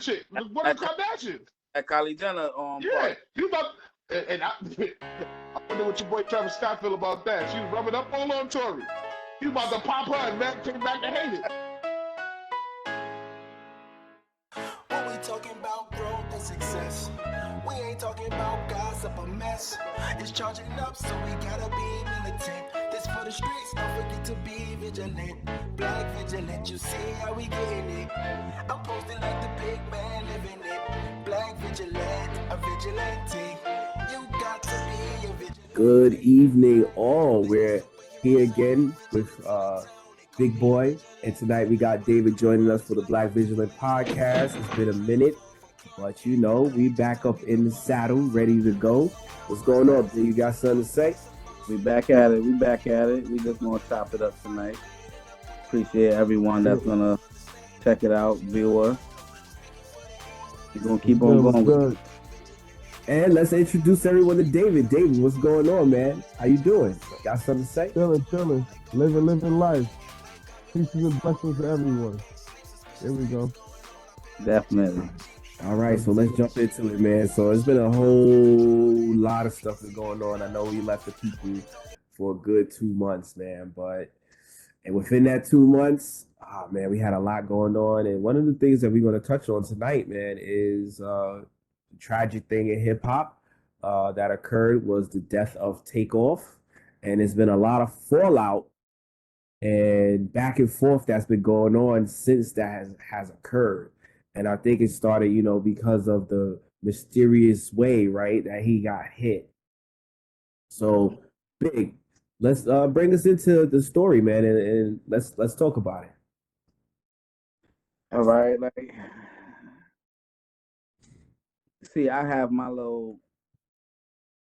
shit. One At, of the Kardashians. at Kylie Jenner Yeah, party. you about and I wonder what your boy Travis Scott feel about that. She was rubbing up all on Tory. He was about to pop her and Matt came back to hate it. When we talking about growth and success, we ain't talking about gossip or mess. It's charging up, so we gotta be militant. This for the streets, don't forget to be vigilant. Black vigilant, you see how we getting it. I'm posting like the big man living it. Black vigilant, a vigilante. You got to be a vigilante. Good evening, all. We're here again with Big Boy, and tonight we got David joining us for the Black Vigilant podcast. It's been a minute, but you know, we back up in the saddle, ready to go. What's going on? Do you got something to say? We back at it. We just gonna chop it up tonight. Appreciate everyone that's gonna check it out, viewer. We're gonna keep on going. Good. And let's introduce everyone to David. David, what's going on, man? How you doing? Got something to say? Chilling. Living life. Peace and blessings to everyone. Here we go. Definitely. All right, so let's jump into it, man. So it's been a whole lot of stuff that's going on. I know we left the people for a good 2 months, man. And within that 2 months, man, we had a lot going on. And one of the things that we're going to touch on tonight, man, is the tragic thing in hip hop that occurred was the death of Takeoff. And there's been a lot of fallout and back and forth that's been going on since that has occurred. And I think it started, you know, because of the mysterious way, right, that he got hit. So, Big, let's bring us into the story, man, and let's talk about it. All right, see, I have my little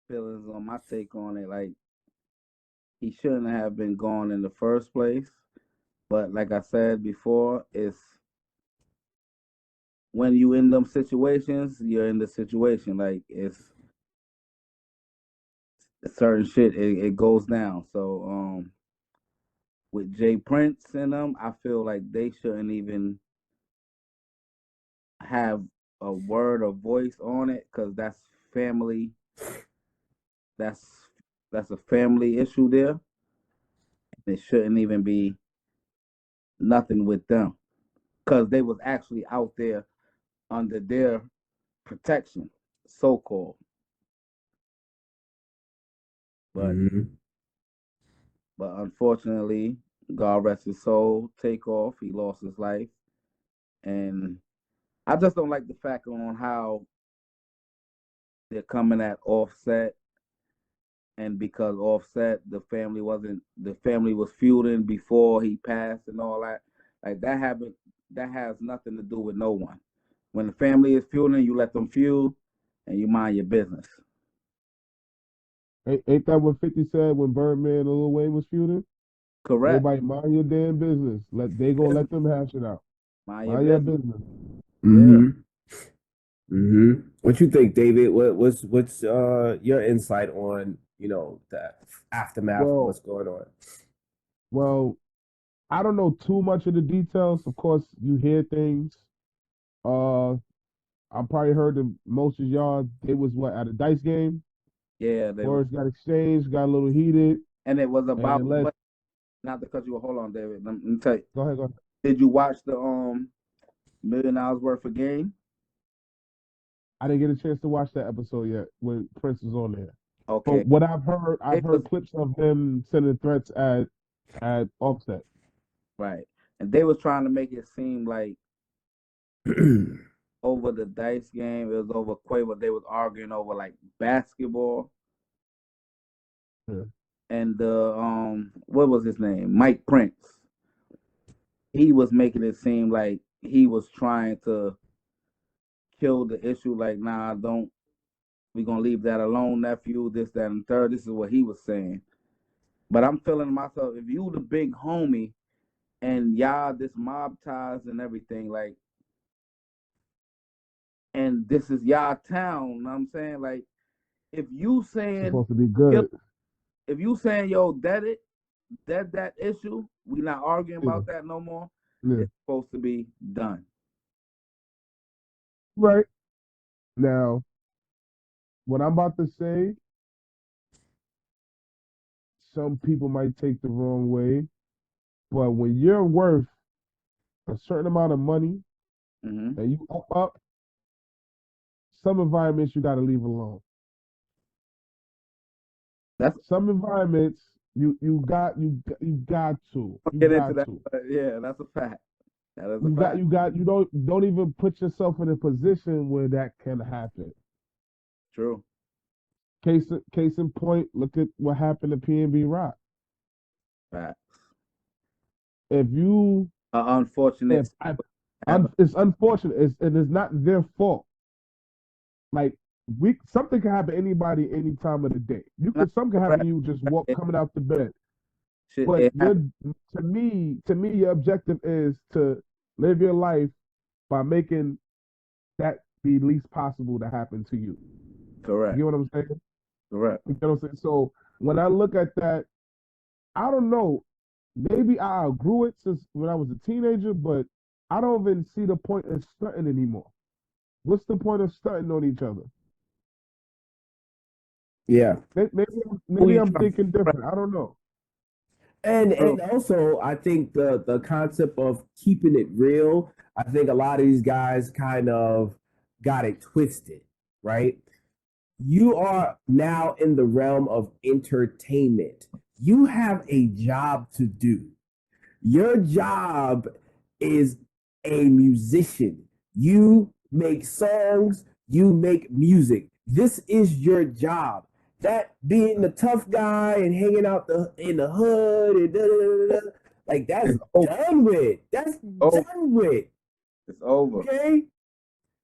feelings on my take on it. Like, he shouldn't have been gone in the first place. But like I said before, it's when you in them situations, you're in the situation. Like it's certain shit, it goes down. So with Jay Prince and them, I feel like they shouldn't even have a word or voice on it because that's family. That's a family issue there. It shouldn't even be nothing with them because they was actually out there under their protection, so called. But Mm-hmm. but unfortunately, God rest his soul. Takeoff, he lost his life, and I just don't like the fact on how they're coming at Offset, and because Offset, the family was feuding before he passed and all that. Like that has nothing to do with no one. When the family is feuding, you let them feud, and you mind your business. Ain't that what 50 said when Birdman and Lil Wayne was feuding? Correct. Everybody mind your damn business. They gonna let them hash it out. Mind your Mind your business. business. Yeah. What you think, David? What's your insight on, you know, the aftermath of Well, what's going on? well, I don't know too much of the details. Of course, you hear things. Uh, I probably heard that most of y'all they was what at a dice game. Yeah, they were. Words got exchanged, got a little heated, And it was and about it led. not to cut you. Hold on, David. Let me tell you. Go ahead, go ahead. Did you watch the $1 million worth of game? I didn't get a chance to watch that episode yet when Prince was on there. Okay. But what I've It was heard clips of him sending threats at Offset. right. And they was trying to make it seem like over the dice game, it was over Quavo. They was arguing over like basketball. Yeah. And what was his name? Mike Prince. He was making it seem like he was trying to kill the issue, like, nah, don't we gonna leave that alone, nephew, this, that, and third. This is what he was saying. But I'm feeling to myself, if you the big homie and y'all this mob ties and everything, like, and this is y'all town, you know what I'm saying? Like, if you saying Supposed to be good. if you saying yo, that issue, we not arguing Yeah. about that no more, Yeah. it's supposed to be done. Right. Now, what I'm about to say, some people might take the wrong way, but when you're worth a certain amount of money Mm-hmm. and you up, some environments you got to leave alone. That's Some environments you get into got that. to But yeah, that's a fact. That is a you got fact. you got you don't even put yourself in a position where that can happen. True. Case in point, look at what happened to PNB Rock. Fact. If you Unfortunate if I, have it's unfortunate, and it's not their fault. Like we something can happen to anybody any time of the day. Something can happen to you just it, coming out the bed. shit, But it your happened. to me, your objective is to live your life by making that be least possible to happen to you. You Correct. get what I'm saying? Correct. You know what I'm saying? So when I look at that, I don't know. Maybe I grew it since when I was a teenager, but I don't even see the point in stunting anymore. What's the point of stunting on each other? Yeah. Maybe Who maybe you I'm trying thinking different. I don't know. And also I think the concept of keeping it real, I think a lot of these guys kind of got it twisted, right? You are now in the realm of entertainment. You have a job to do. Your job is a musician. You make songs, you make music. This is your job. That being the tough guy and hanging out in the hood and like that's It's over. done with. That's Oh, done with. It's over. Okay?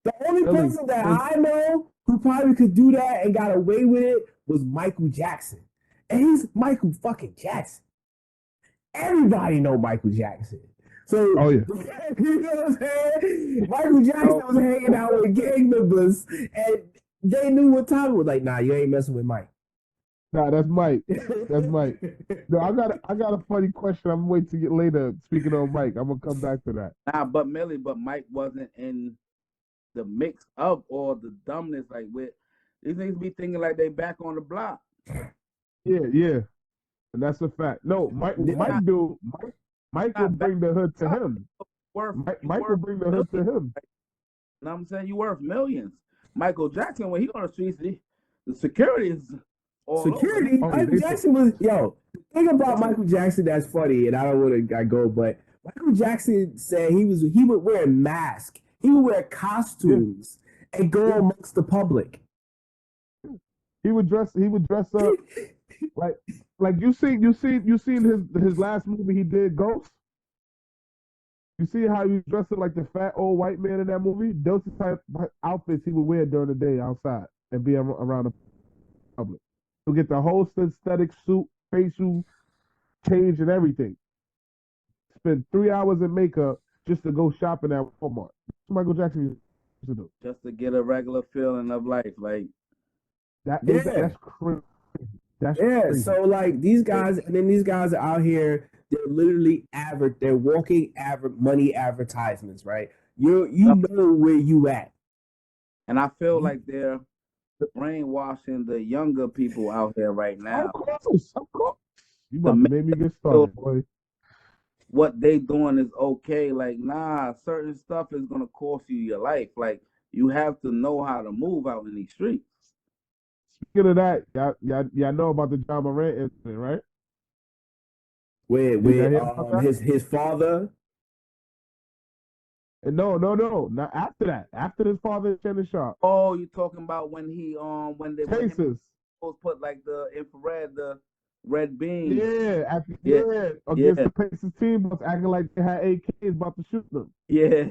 The only Philly. person that I know who probably could do that and got away with it was Michael Jackson. And he's Michael fucking Jackson. Everybody know Michael Jackson. So Oh yeah. you know what I'm saying? Michael Jackson No, was hanging out with gang members and they knew what time it was. Like, nah, you ain't messing with Mike. Nah, that's Mike. That's Mike. No, I got a funny question. I'm waiting to get later. Speaking of Mike, I'm gonna come back to that. but Millie, but Mike wasn't in the mix of all the dumbness. Like with these niggas be thinking like they back on the block. Yeah, yeah, and that's a fact. No, It's not. Mike will Not back bring the hood on to the block. him. You Mike will worth bring the hood to millions. him. You know what I'm saying? You worth millions. Michael Jackson, when he on the streets, the security is all over. Security, Oh, Michael they so Jackson was the thing about Michael Jackson that's funny, and I don't want to go, but Michael Jackson said he would wear a mask, he would wear yeah, costumes and go yeah. amongst the public. He would dress up like you seen his last movie he did, Ghost. You see how he was dressing like the fat old white man in that movie? Those are the type of outfits he would wear during the day outside and be around the public. He'll get the whole synthetic suit, facial change, and everything. Spend 3 hours in makeup just to go shopping at Walmart. That's what Michael Jackson used to do. Just to get a regular feeling of life. Like Yeah, That's crazy. That's yeah. crazy. So like these guys, and then these guys are out here. They're literally they're walking money advertisements, right? You know where you at. and I feel You, like they're brainwashing the younger people out here right Of now course, of course. You to about to make make me get feel started, boy. what they doing is okay. Like, nah, certain stuff is gonna cost you your life. Like, you have to know how to move out in these streets. Speaking of that, y'all know about the John Morant incident, right? Did y'all with hear about that? his father. And no. Not after that. After his father Shannon Sharp. Oh, you talking about when he when him Pacers. supposed put like the infrared, the red beams. Yeah, Yeah, against yeah, the Pacers team was acting like they had AKs about to shoot them. yeah,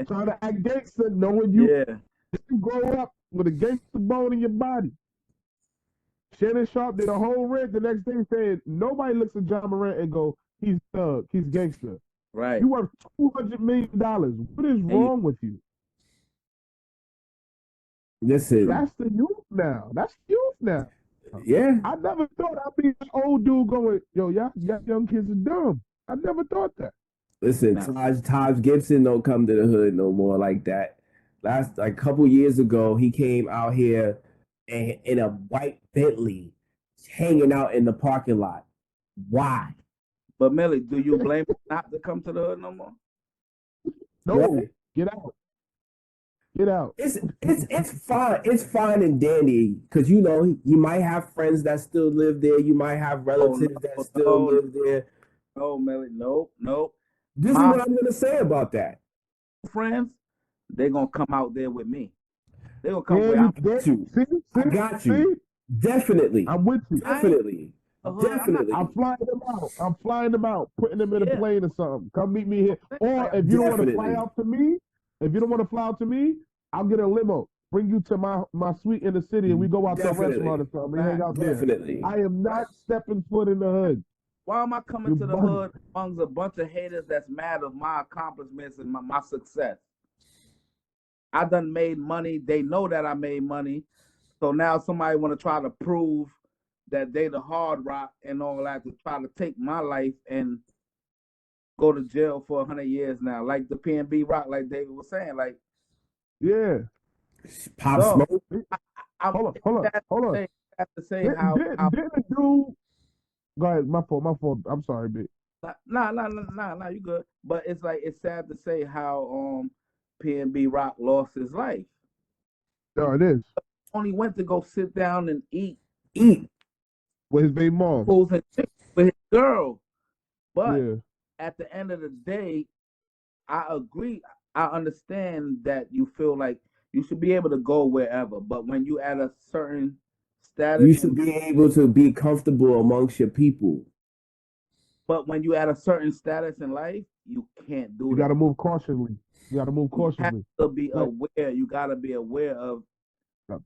Trying to act gangster, knowing you yeah. grow up with a gangster bone in your body. Shannon Sharp did a whole rant the next day saying nobody looks at John Morant and go, he's thug, he's gangster. Right. You worth $200 million. What is And you, wrong with you? Listen, That's the youth now. That's the youth now. yeah, I never thought I'd be this old dude going, yo, y'all young kids are dumb. I never thought that. listen. nah, Taj Gibson don't come to the hood no more like that. Last like couple years ago, he came out here in a white Bentley, hanging out in the parking lot. Why? But Millie, do you blame him not to come to the hood no more? What? No, get out, get out. It's fine and dandy because you might have friends that still live there. You might have Oh relatives that no, still no, live there. no, Millie, nope, nope. This is My what I'm gonna say about that. friends, they gonna come out there with me. They gonna come There where you I'm. Got you. see, I see, got see. you. Definitely. I'm with you. I ain't Definitely. the hood. I'm not. I'm Definitely. flying them out. I'm flying them out, putting them in a Yeah, plane or something. Come meet me here. Or like, if you don't want to fly Definitely. out to me, if you don't want to fly out to me, I'll get a limo, bring you to my suite in the city, and we go out to a restaurant Definitely. or something. We hang out there. Definitely. I am not stepping foot in the hood. why am I coming You to the bugging. hood amongst a bunch of haters that's mad of my accomplishments and my success? I done made money. They know that I made money. So now somebody want to try to prove that they the hard rock and all that to try to take my life and go to jail for 100 years now, like the PNB rock, like David was saying. Like, Yeah. Pop dog, Smoke. I'm Hold on, it's hold on, sad to hold on. say, sad to say how Didn't the dude? Go ahead. My fault. My fault. I'm sorry, bitch. nah, you good. But it's like it's sad to say how PNB Rock lost his life. No, it is. Only went to go sit down and eat Eat. With his baby mom. fools and chicken with his girl. But Yeah. at the end of the day, I agree. I understand that you feel like you should be able to go wherever, but when you at a certain You status should and be able to be comfortable amongst your people. but when you at a certain status in life, you can't do You got that. to move cautiously. You got to move You have cautiously. to be Like aware. You got to be aware of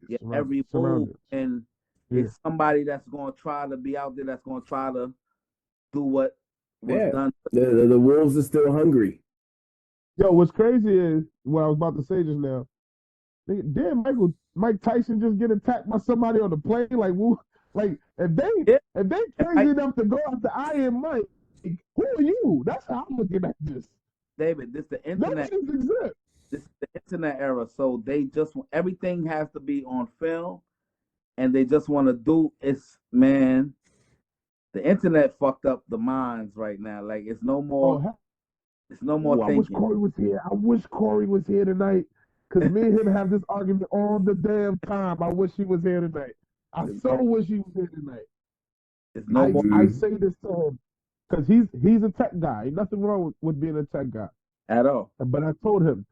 your every move, surroundings. and Yeah. it's somebody that's going to try to be out there that's going to try to do what was Yeah. done. The wolves are still hungry. Yo, what's crazy is what I was about to say just now. Did Mike Tyson just get attacked by somebody on the plane? Like, like Yeah, if they and crazy enough to go after Iron Mike, who are you? That's how I'm looking at this. David, this the internet. Nobody's exempt. This is the internet era, so they just everything has to be on film, and they just want to do. It's man, the internet fucked up the minds right now. Like Oh, hell, it's no more I wish thinking. Corey was here. I wish Corey was here tonight. Because me and him have this argument all the damn time. I wish he was here tonight. I so wish he was here tonight. It's no more I say this to him because he's a tech guy. Ain't nothing wrong with being a tech guy. at all. But I told him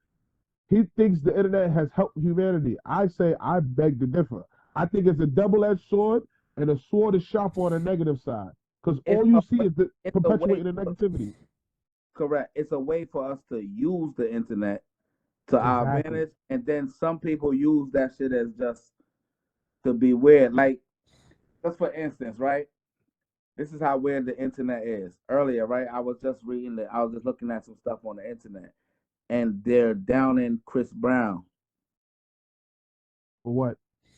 he thinks the internet has helped humanity. I say I beg to differ. I think it's a double-edged sword, and a sword is sharp on the negative side. Because It's all you a, see is the it's a way. perpetuating the negativity. Correct. It's a way for us to use the internet to our Exactly. advantage, and then some people use that shit as just to be weird. Like, just for instance, right? This is how weird the internet is. Earlier, right? I was just looking at some stuff on the internet, and they're down in Chris Brown. For what?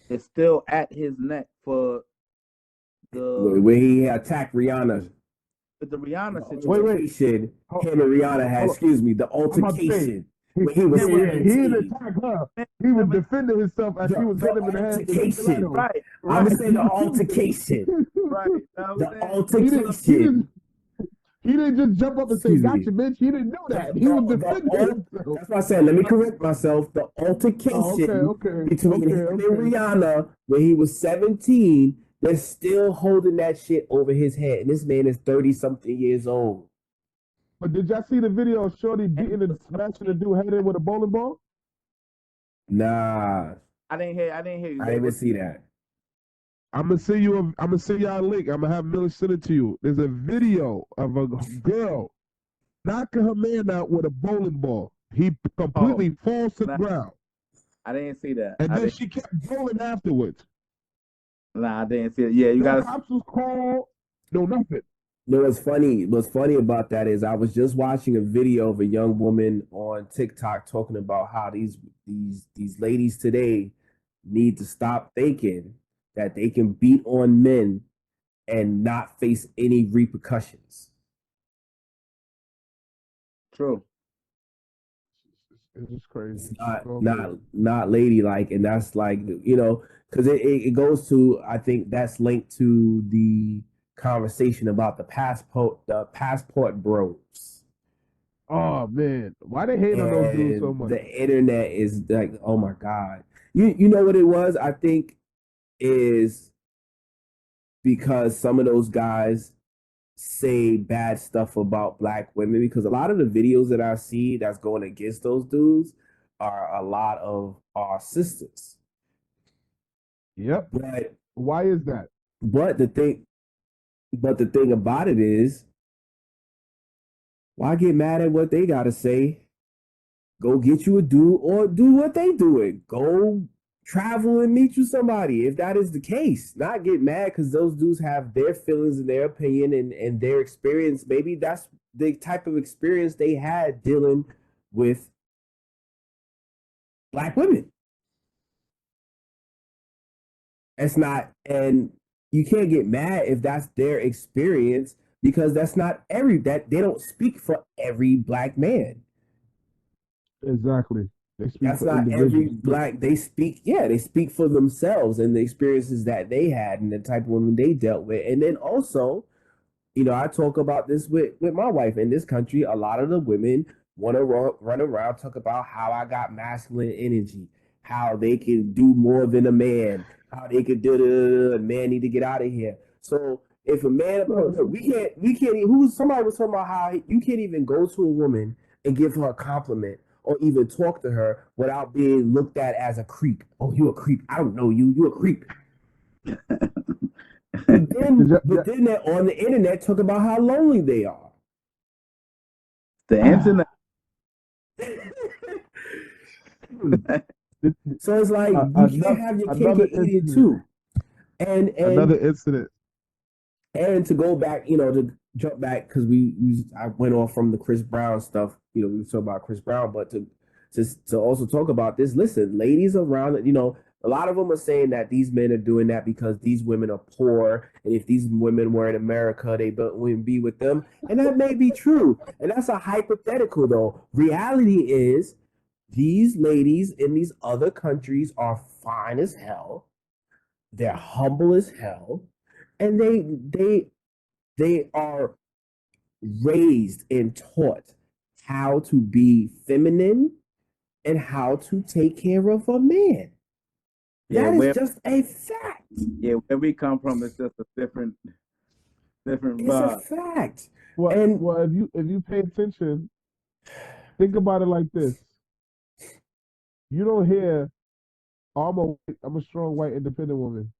It's still at his neck for the Where he attacked Rihanna. the Rihanna The situation. Wait. altercation Hold, him and Rihanna had, hold on. excuse me, the I'm about to say, altercation when he was yeah, he didn't 17. attack her. He was defending himself as she was The hitting him in the head with altercation. stilettos. Right, I'm right, gonna say the altercation. right. You know what The I'm saying? he didn't. altercation. He didn't just jump up and say, Excuse me. "Gotcha, bitch." He didn't know that. He was The defending himself. that's what I said. Let me correct myself. The Oh, okay, altercation okay, between okay, him and okay. Rihanna when he was 17, they're still holding that shit over his head. And this man is 30 something years old. But did y'all see the video of Shorty And beating and smashing the dude head in with a bowling ball? Nah, I didn't hear you. I didn't even What see that. I'm gonna send you. I'm gonna send y'all a link. I'm gonna have Millie send it to you. There's a video of a girl knocking her man out with a bowling ball. He completely falls to the nah, ground, I didn't see that. and I then didn't. she kept bowling afterwards. Nah, I didn't see it. Yeah, you No gotta. cops was called. No nothing. No, what's funny? What's funny about that is I was just watching a video of a young woman on TikTok talking about how these ladies today need to stop thinking that they can beat on men and not face any repercussions. True. It's just crazy. It's It's not all not crazy. not ladylike, and that's like, because it goes to, I think that's linked to the conversation about the passport bros. Oh man, why they hate on those dudes so And much? the internet is like, oh my god, you know what it was? I think is because some of those guys say bad stuff about black women, because a lot of the videos that I see that's going against those dudes are a lot of our sisters. Yep. But Why is that? but the thing but the thing about it is, why get mad at what they gotta say? Go get you a dude, or do what they doing. Go travel and meet you somebody if that is the case. Not get mad because those dudes have their feelings and their opinion and their experience. Maybe that's the type of experience they had dealing with black women. It's not, and you can't get mad if that's their experience, because that's not every that they don't speak for every black man. Exactly. They speak That's for not every individuals too. black. They speak for themselves and the experiences that they had and the type of women they dealt with. And then also, I talk about this with my wife. In this country, a lot of the women want to run around, talk about how I got masculine energy, how they can do more than a man, how they could do a man need to get out of here. So if a man, No, look, we can't. Somebody was talking about how you can't even go to a woman and give her a compliment or even talk to her without being looked at as a creep. Oh, you a creep? I don't know you. You a creep. But did then, you, but then they're on the internet talk about how lonely they are. The internet. did, So it's like you can't another have your cake another and eat it incident. too. And Another and incident. and to go back, to jump back, because I went off from the Chris Brown stuff. We talk about Chris Brown, but to also talk about this. Listen, ladies around, a lot of them are saying that these men are doing that because these women are poor, and if these women were in America, they wouldn't be with them, and that may be true, and that's a hypothetical though. Reality is, these ladies in these other countries are fine as hell. They're humble as hell, and they are raised and taught how to be feminine and how to take care of a man. Yeah, That is just a fact. where we come from is just a different It's a vibe. fact. Well, And well, if you pay attention, think about it like this: you don't hear, oh, I'm a strong white independent woman.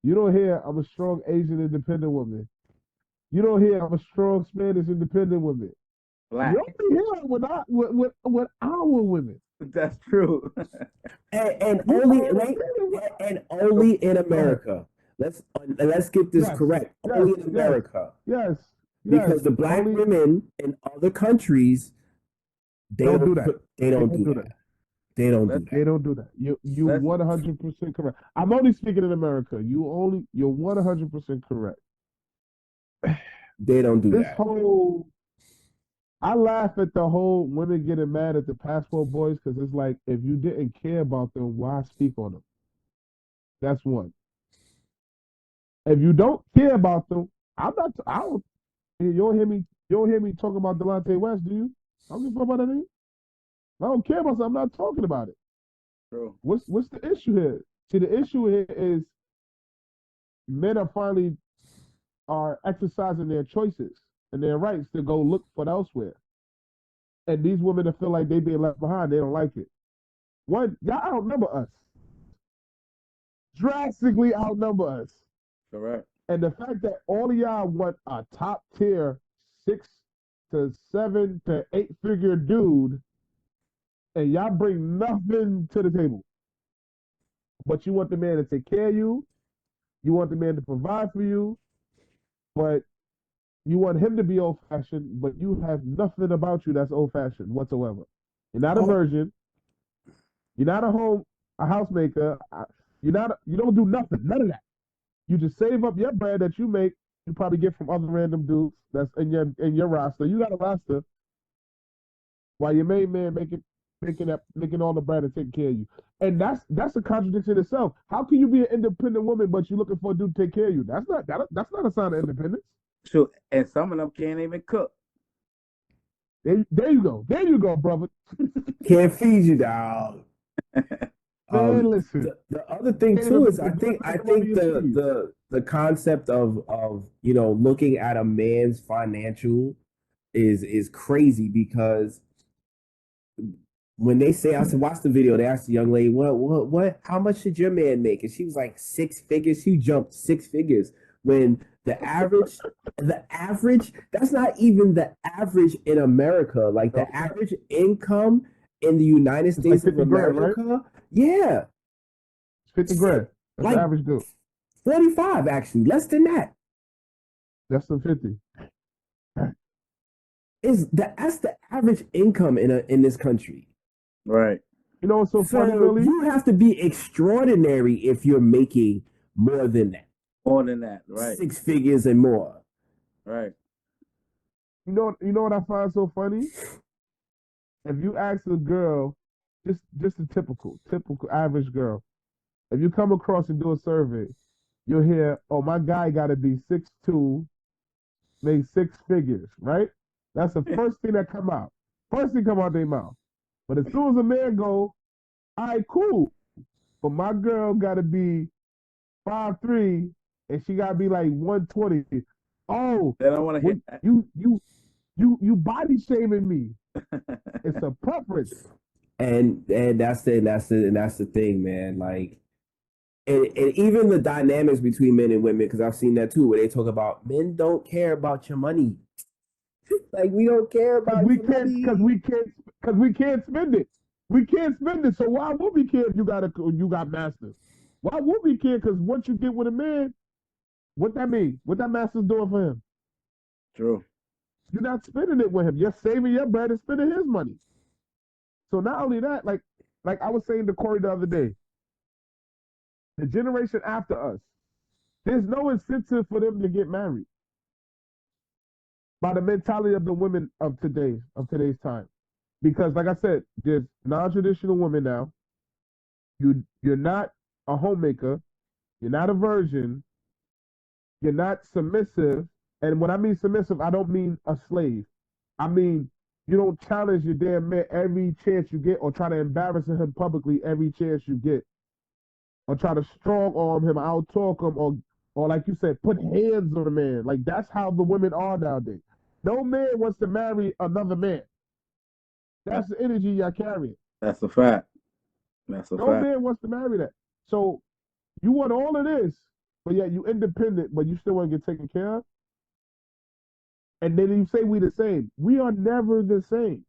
You don't hear, I'm a strong Asian independent woman. You don't hear, I'm a strong Spanish independent woman. You Black. only hear it with our women. That's true. and You only only wait, hear it with, and only in go ahead. America. Let's get this Yes, correct. yes, Only in yes, America. yes, yes. Because the black Only women in other countries, they don't do don't that. put, they They don't don't do do that. that. They don't let's do that. They don't do that. You let's 100% correct. I'm only speaking in America. You're 100% correct. They don't do This that. whole I laugh at the whole women getting mad at the passport boys because it's like if you didn't care about them, why speak on them? That's one. If you don't care about them, I'm not. I don't. You don't hear me. You don't hear me talking about Delonte West, do you? I don't give a fuck about that name. I don't care about something. I'm not talking about it. true. What's the issue here? See, the issue here is men are finally are exercising their choices and their rights to go look for elsewhere. And these women that feel like they being left behind, they don't like it. One, y'all outnumber us. Drastically outnumber us. Correct. And the fact that all of y'all want a top tier 6 to 7 to 8 figure dude, and y'all bring nothing to the table. But you want the man to take care of you, you want the man to provide for you, but you want him to be old fashioned, but you have nothing about you that's old fashioned whatsoever. You're not a Oh, virgin. You're not a housemaker. You don't do nothing. None of that. You just save up your bread that you make. You probably get from other random dudes that's in your roster. You got a roster while your main man making. making all the bread and taking care of you. And that's a contradiction itself. How can you be an independent woman but you're looking for a dude to take care of you? That's not a sign of independence. Sure. And some of them can't even cook. There you go, brother. Can't feed you, dog. Man, listen. The other thing Can't too even is I put think nothing under your sleeve. the concept of looking at a man's financial is crazy because when they say, I said, watch the video, they asked the young lady, what, how much did your man make? And she was like 6 figures. She jumped 6 figures when the average, that's not even the average in America. Like the Okay. average income in the United It's States like of 50 grand, right? America, yeah, It's 50 grand. That's like the average dude. 45 actually, less than that. That's the 50. That's the average income in this country. Right. You know what's so funny, So Millie? you have to be extraordinary if you're making more than that. More than that. Right. 6 figures and more. Right. You know what I find so funny? If you ask a girl, just a typical average girl, if you come across and do a survey, you'll hear, oh, my guy gotta be 6'2", make 6 figures, right? That's the first thing that come out. First thing come out their mouth. But as soon as a man go, all right, cool. But my girl gotta be 5'3", and she gotta be like 120. Oh, They don't want to well, hit that. you body shaming me. It's a preference. And that's the thing, man. Like and even the dynamics between men and women, because I've seen that too, where they talk about men don't care about your money. Like we don't care about your money. Because we can't spend it. We can't spend it. So why would we care if you got masters? Why would we care? Because once you get with a man, what that mean? What that master's doing for him? True. You're not spending it with him. You're saving your bread and spending his money. So not only that, like I was saying to Corey the other day, the generation after us, there's no incentive for them to get married by the mentality of the women of today's time. Because like I said, there's non-traditional women now. You're not a homemaker, you're not a virgin, you're not submissive. And when I mean submissive, I don't mean a slave. I mean you don't challenge your damn man every chance you get or try to embarrass him publicly every chance you get. Or try to strong arm him, out talk him, or like you said, put hands on a man. Like that's how the women are nowadays. No man wants to marry another man. That's the energy y'all carrying. That's a fact. That's a No fact. man wants to marry that. So you want all of this, but yet you independent, but you still want to get taken care of. And then you say we the same. We are never the same.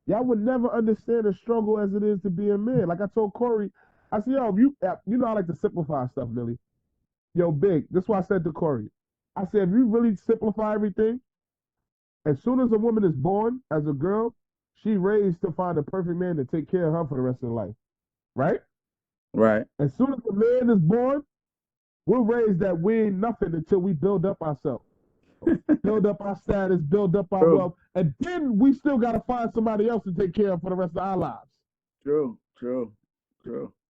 Y'all would never understand the struggle as it is to be a man. Like I told Corey, I said, yo, you know I like to simplify stuff, Millie. Yo, big. That's why I said to Corey. I said, if you really simplify everything, as soon as a woman is born as a girl, she raised to find a perfect man to take care of her for the rest of her life. Right? Right. As soon as a man is born, we're raised that we ain't nothing until we build up ourselves. Build up our status, build up our True. wealth, and then we still got to find somebody else to take care of for the rest of our lives. True.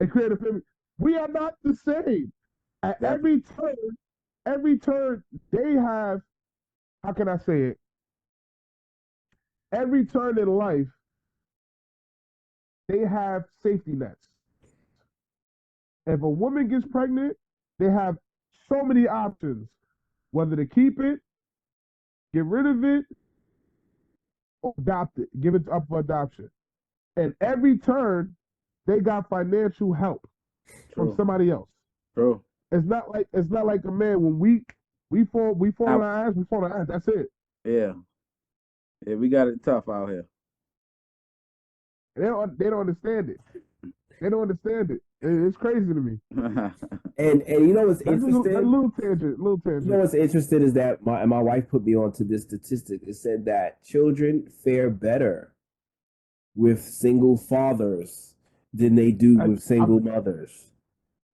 And create a family. We are not the same. At every turn, they have, how can I say it? Every turn in life, they have safety nets. If a woman gets pregnant, they have so many options, whether to keep it, get rid of it, or adopt it, give it up for adoption. And every turn, they got financial help from somebody else. True. It's not like a man when we fall on our ass, we fall on our ass. That's it. Yeah. Yeah, we got it tough out here. They don't understand it. They don't understand it. It's crazy to me. And you know what's interesting? A little tangent. You know what's interesting is that my wife put me onto this statistic. It said that children fare better with single fathers than they do with single mothers.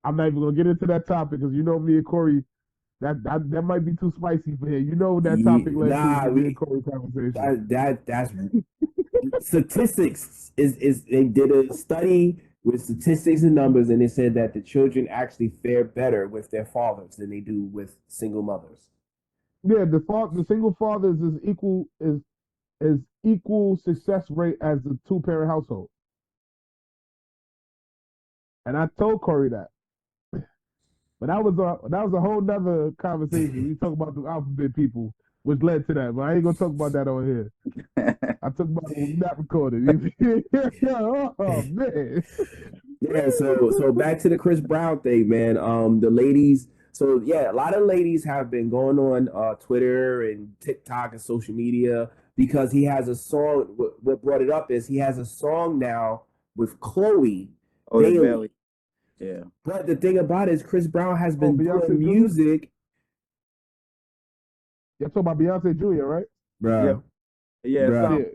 I'm not even gonna get into that topic because you know me and Corey, That might be too spicy for him. You know what that topic led to Nah, the me and Corey conversation. that's statistics is they did a study with statistics and numbers, and they said that the children actually fare better with their fathers than they do with single mothers. Yeah, the single fathers is equal success rate as the two-parent household. And I told Corey that. But that was a whole nother conversation. We talk about the alphabet people, which led to that. But I ain't gonna talk about that on here. I talk about it when we're not recorded. Oh man. Yeah, so back to the Chris Brown thing, man. The ladies, so yeah, a lot of ladies have been going on Twitter and TikTok and social media because he has a song. What brought it up is he has a song now with Chloe Oh, yeah, Bailey. Bailey. Yeah. But the thing about it is Chris Brown has been Beyonce doing Jr.? music, You're talking about Beyonce Jr., right? bro. Yeah, Bruh.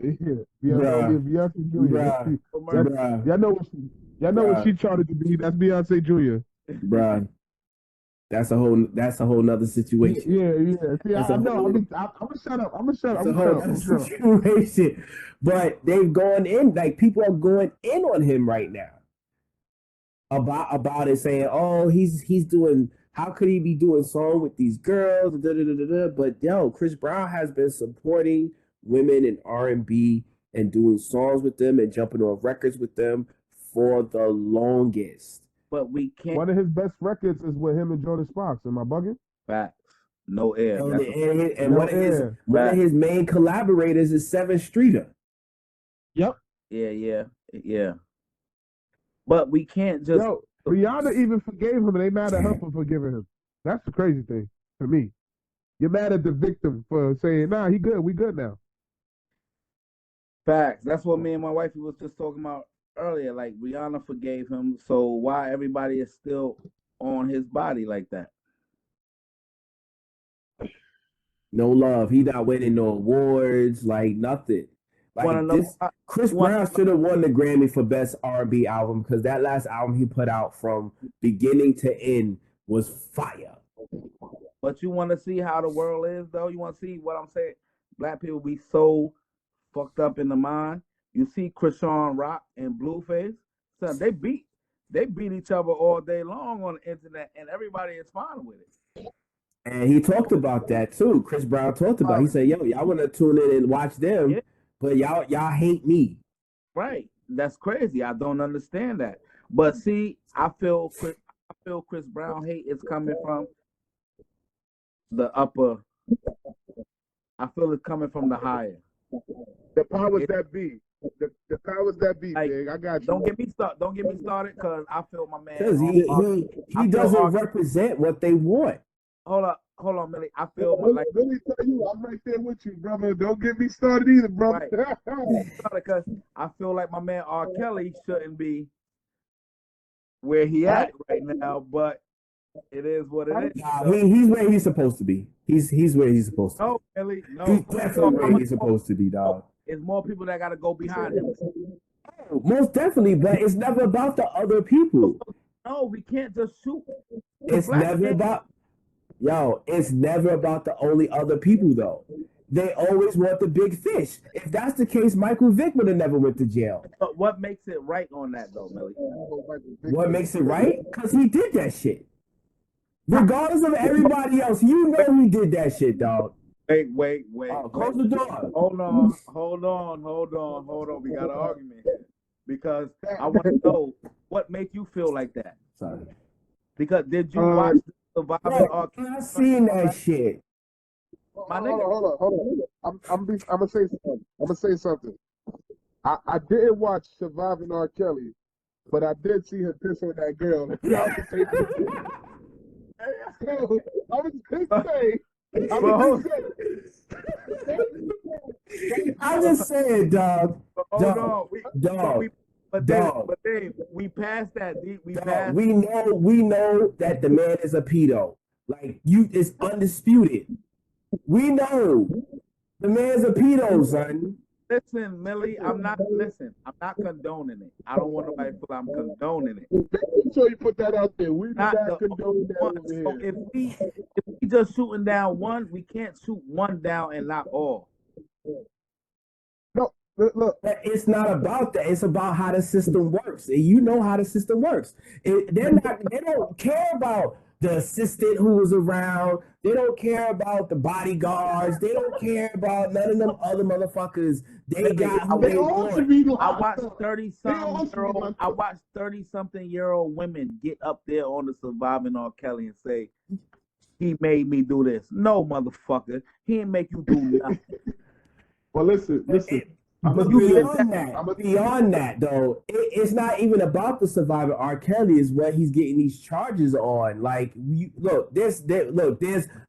Yeah. Bruh. Beyonce Jr. Bruh. Bruh. Y'all know what she charted to be. That's Beyonce Jr. Bruh. That's a whole nother situation. Yeah. See, That's I a know. whole- I'm gonna shut up. It's a whole other situation. But they've gone in, like people are going in on him right now about it, saying, "Oh, he's doing. How could he be doing song with these girls?" Da, da, da, da, da. But yo, Chris Brown has been supporting women in R&B and doing songs with them and jumping on records with them for the longest. But we can't. One of his best records is with him and Jordan Sparks. Am I bugging? Facts. No air. And, That's and No one of his air. one of his main collaborators is Seven Streeter. Yep. yeah. But we can't just. Yo, Rihanna even forgave him, and they mad at her for forgiving him. That's the crazy thing for me. You're mad at the victim for saying, "Nah, he good. We good now." Facts. That's what me and my wifey was just talking about earlier. Like Rihanna forgave him, so why everybody is still on his body like that? No love. He not winning no awards, like nothing. Wanna Like know this, why? Chris Brown should have won the Grammy for best R&B album because that last album he put out from beginning to end was fire. But you want to see how the world is, though. You want to see what I'm saying? Black people be so fucked up in the mind. You see Krishan Rock and Blueface, son, they beat each other all day long on the internet, and everybody is fine with it. And he talked about that too. Chris Brown talked about. He said, "Yo, y'all want to tune in and watch them, Yeah. but y'all hate me." Right. That's crazy. I don't understand that. But see, I feel Chris Brown hate is coming from the upper. I feel it's coming from the higher. The powers that be. The powers that be, Like, big. I got you. Don't get me started, because I feel my man. Because I he feel doesn't represent what they want. Hold on, Millie. I feel like Let me tell you, I'm right there with you, brother. Don't get me started either, brother. because I feel like my man R. Kelly shouldn't be where he at right now, but it is what it is. Nah, he's where he's supposed to be. He's where he's supposed to be. No, Millie, no. He's definitely where he's supposed to be, dog. It's more people that got to go behind him. Most definitely, but it's never about the other people. No, we can't just shoot. It's never about it's never about the only other people though. They always want the big fish. If that's the case, Michael Vick would have never went to jail. But what makes it right on that though, Millie? What makes it right? Because he did that shit. Regardless of everybody else, you know he did that shit, dog. Wait. Close the door. Hold on. We got an argument here. Because I want to know what make you feel like that. Sorry. Because did you watch Surviving R. Kelly? I've seen that shit. My nigga. Hold on. I'm gonna say something. I didn't watch Surviving R. Kelly, but I did see him piss on that girl. I was gonna say. I'm just saying, dog. Hold on. But Dave, we passed that. We know that the man is a pedo. Like it's undisputed. We know the man's a pedo, son. Listen, Millie, I'm not condoning it. I don't want nobody to feel I'm condoning it. Make sure you put that out there. We do not condone that over here. So if we we just shooting down one. We can't shoot one down and not all. No, look. But it's not about that. It's about how the system works. And you know how the system works. They don't care about the assistant who was around. They don't care about the bodyguards. They don't care about none of them other motherfuckers. They got who They they all should want. be I locked watched up. 30-something-year-old women get up there on the surviving R. Kelly and say, he made me do this. No, motherfucker. He didn't make you do nothing. Well, listen. But beyond that, though, it's not even about the survivor. R. Kelly is what he's getting these charges on. Like, there's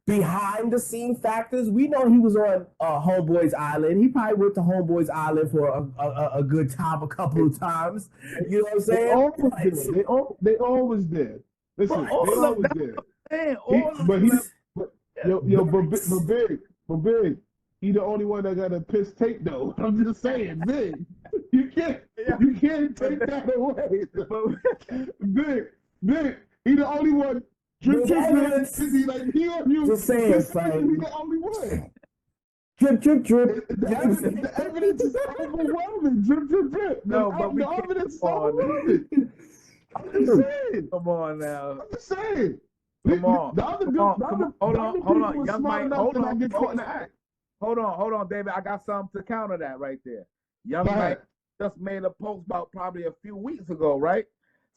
behind the scene factors. We know he was on Homeboy's Island. He probably went to Homeboy's Island for a good time a couple of times. You know what I'm saying? They always did. Listen, they always did. But big. He the only one that got a piss tape though. I'm just saying, big. You can't take that away. Big. He the only one. Drip. Like you. Just saying, son. He the only one. Drip. The evidence is overwhelming. Drip. No, but the evidence is overwhelming. I'm just saying. Come on now. I'm just saying. Come on. Hold on. Young Mike, hold on. Hold on, David. I got something to counter that right there. Young Mike just made a post about probably a few weeks ago, right?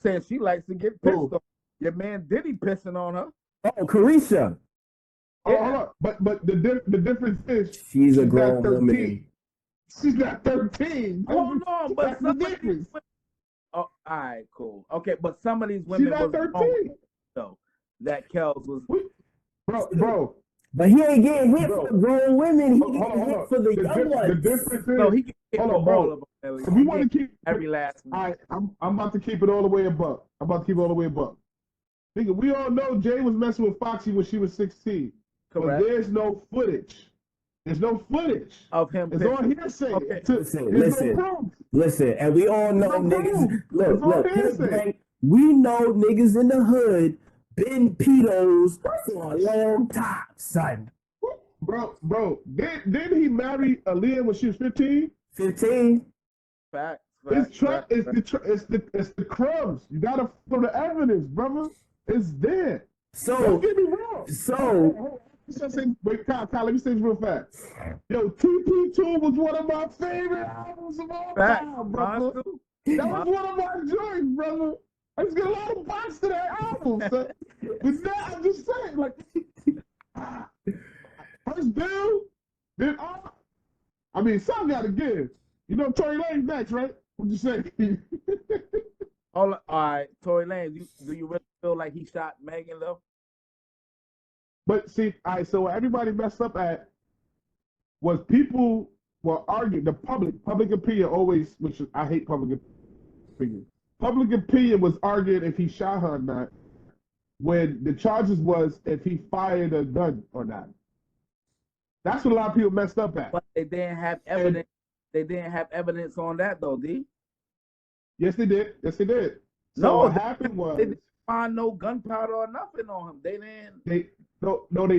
Saying she likes to get pissed on. Your man Diddy pissing on her. Oh, Carisha. Yeah. Hold on. But the difference is she's a grown woman. She's not 13. Hold on, but that's the difference. Oh, all right, cool. Okay, but some of these women she's not 13. So that Kels was bro. But he ain't getting hit for the grown women. He getting hit for the young ones. The difference is, no, he can hit for all of them. If we want to keep every last one. All right, I'm about to keep it all the way above. Nigga, we all know Jay was messing with Foxy when she was 16. Correct. But there's no footage. There's no footage of him. It's all hearsay. Okay. Listen, and we all know niggas. Look, we know niggas in the hood been pedos for a long time, son. Bro, didn't he marry Aaliyah when she was 15? 15. Facts. It's the crumbs. You gotta follow the evidence, brother. It's there. So don't get me wrong. Wait, Kyle, let me say this real fast. Yo, TP2 was one of my favorite albums of all time, brother. That was one of my joints, brother. I just get a lot of box to that album, son. But now I'm just saying, like, first dude, then I mean, some gotta give. You know, Tory Lanez next, right? What you say? All right, Tory Lanez. Do you really feel like he shot Megan though? But see, all right. So what everybody messed up at was people were arguing. The public opinion always, which I hate public opinion. Public opinion was arguing if he shot her or not, when the charges was if he fired a gun or not. That's what a lot of people messed up at. But they didn't have evidence. They didn't have evidence on that though, D. Yes, they did. So no, what happened was they didn't find no gunpowder or nothing on him. They didn't. They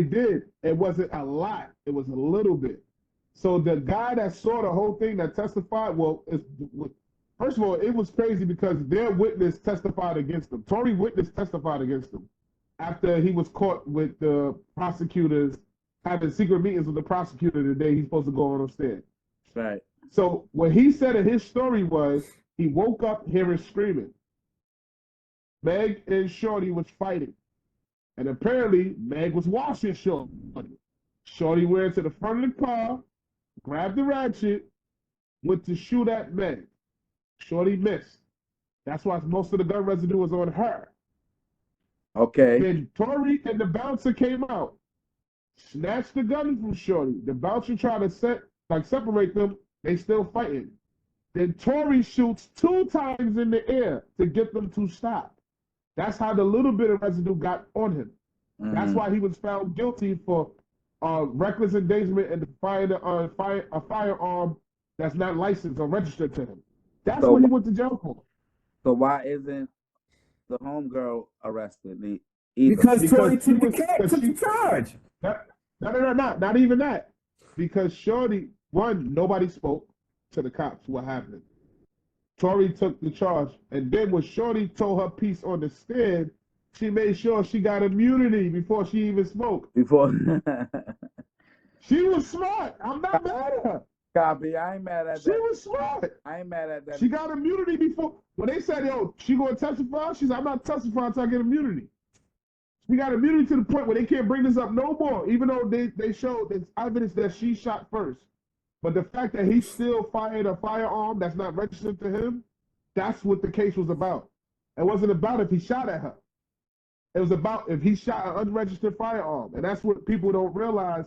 did. It wasn't a lot. It was a little bit. So the guy that saw the whole thing that testified, first of all, it was crazy because their witness testified against him. Tory witness testified against him after he was caught with the prosecutors having secret meetings with the prosecutor the day he's supposed to go on stand. Right. So what he said in his story was he woke up hearing screaming. Meg and Shorty was fighting. And apparently Meg was washing Shorty. Shorty went to the front of the car, grabbed the ratchet, went to shoot at Meg. Shorty missed. That's why most of the gun residue was on her. Okay. Then Tory and the bouncer came out, snatched the gun from Shorty. The bouncer tried to separate them. They still fighting. Then Tory shoots 2 times in the air to get them to stop. That's how the little bit of residue got on him. Mm-hmm. That's why he was found guilty for reckless endangerment and firing a firearm that's not licensed or registered to him. That's what he went to jail for. So why isn't the homegirl arrested? either. Because Tory Because she took the was, cat, because took she, the charge. not even that. Because Shorty, one, nobody spoke to the cops what happened. Tory took the charge, and then when Shorty told her piece on the stand, she made sure she got immunity before she even spoke. Before She was smart. I'm not mad at her. copy, I ain't mad at She that. was smart. I ain't mad at that. She got immunity before. When they said, yo, she going to testify, she said, I'm not testifying until I get immunity. She got immunity to the point where they can't bring this up no more, even though they showed there's evidence that she shot first. But the fact that he still fired a firearm that's not registered to him, that's what the case was about. It wasn't about if he shot at her. It was about if he shot an unregistered firearm. And that's what people don't realize.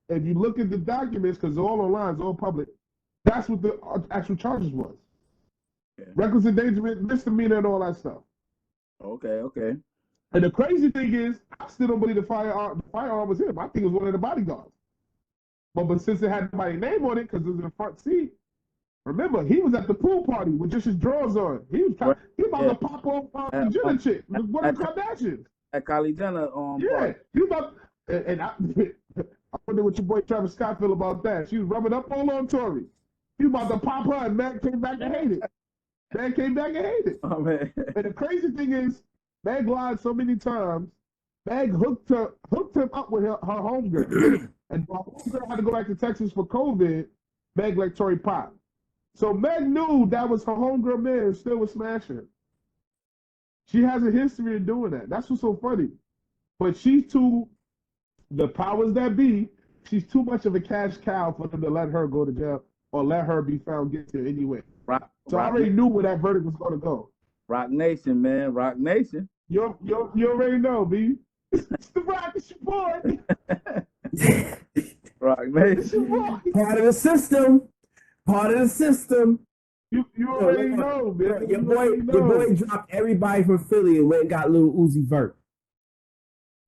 If you look at the documents, because all online, it's all public, that's what the actual charges was. Yeah. Reckless endangerment, misdemeanor, and all that stuff. Okay. And the crazy thing is, I still don't believe the firearm was him. I think it was one of the bodyguards. But since it had nobody's name on it, because it was in the front seat, remember, he was at the pool party with just his drawers on. He was about to pop off the Jenner chick, one of the Kardashians. At Kylie Jenner Yeah, party. he was about, and I wonder what your boy Travis Scott feel about that. She was rubbing up all on Tory. He was about to pop her, and Mac came back and hated it. Mac came back and hated it. Oh man. And the crazy thing is, Meg lied so many times. Meg hooked him up with her homegirl. And while homegirl had to go back to Texas for COVID, Meg let Tory pop. So Meg knew that was her homegirl man and still was smashing her. She has a history of doing that. That's what's so funny. But she's too, the powers that be, she's too much of a cash cow for them to let her go to jail or let her be found guilty anyway. So I already knew where that verdict was going to go. Rock Nation, man. Rock Nation. You already know, B. It's the Rock, it's your boy. Rock Nation. Part of the system. Part of the system. You already know, man. Your boy dropped everybody from Philly and went and got little Uzi Vert.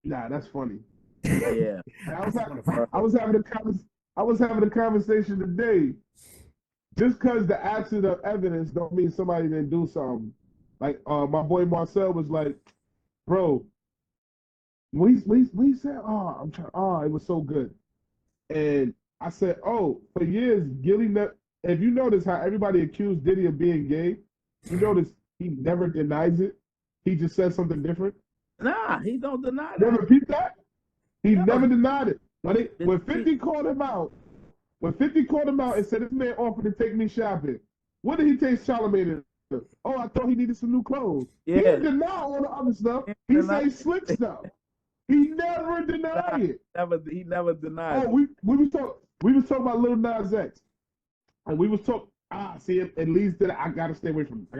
Nah, that's funny. Yeah. I was having a conversation today. Just because the absence of evidence don't mean somebody didn't do something. Like my boy Marcel was like, bro, we said, it was so good. And I said, for years, Gilly if you notice how everybody accused Diddy of being gay, you notice he never denies it. He just says something different. Nah, he don't deny that. Never repeat that? He never denied it. When 50 called him out, and said, this man offered to take me shopping, what did he take Charlamagne to? Oh, I thought he needed some new clothes. Yeah. He didn't deny all the other stuff. He said slick stuff. He never denied it. He never denied it. We was talking about Lil Nas X. And we was talking, see, at least that I gotta stay away from it.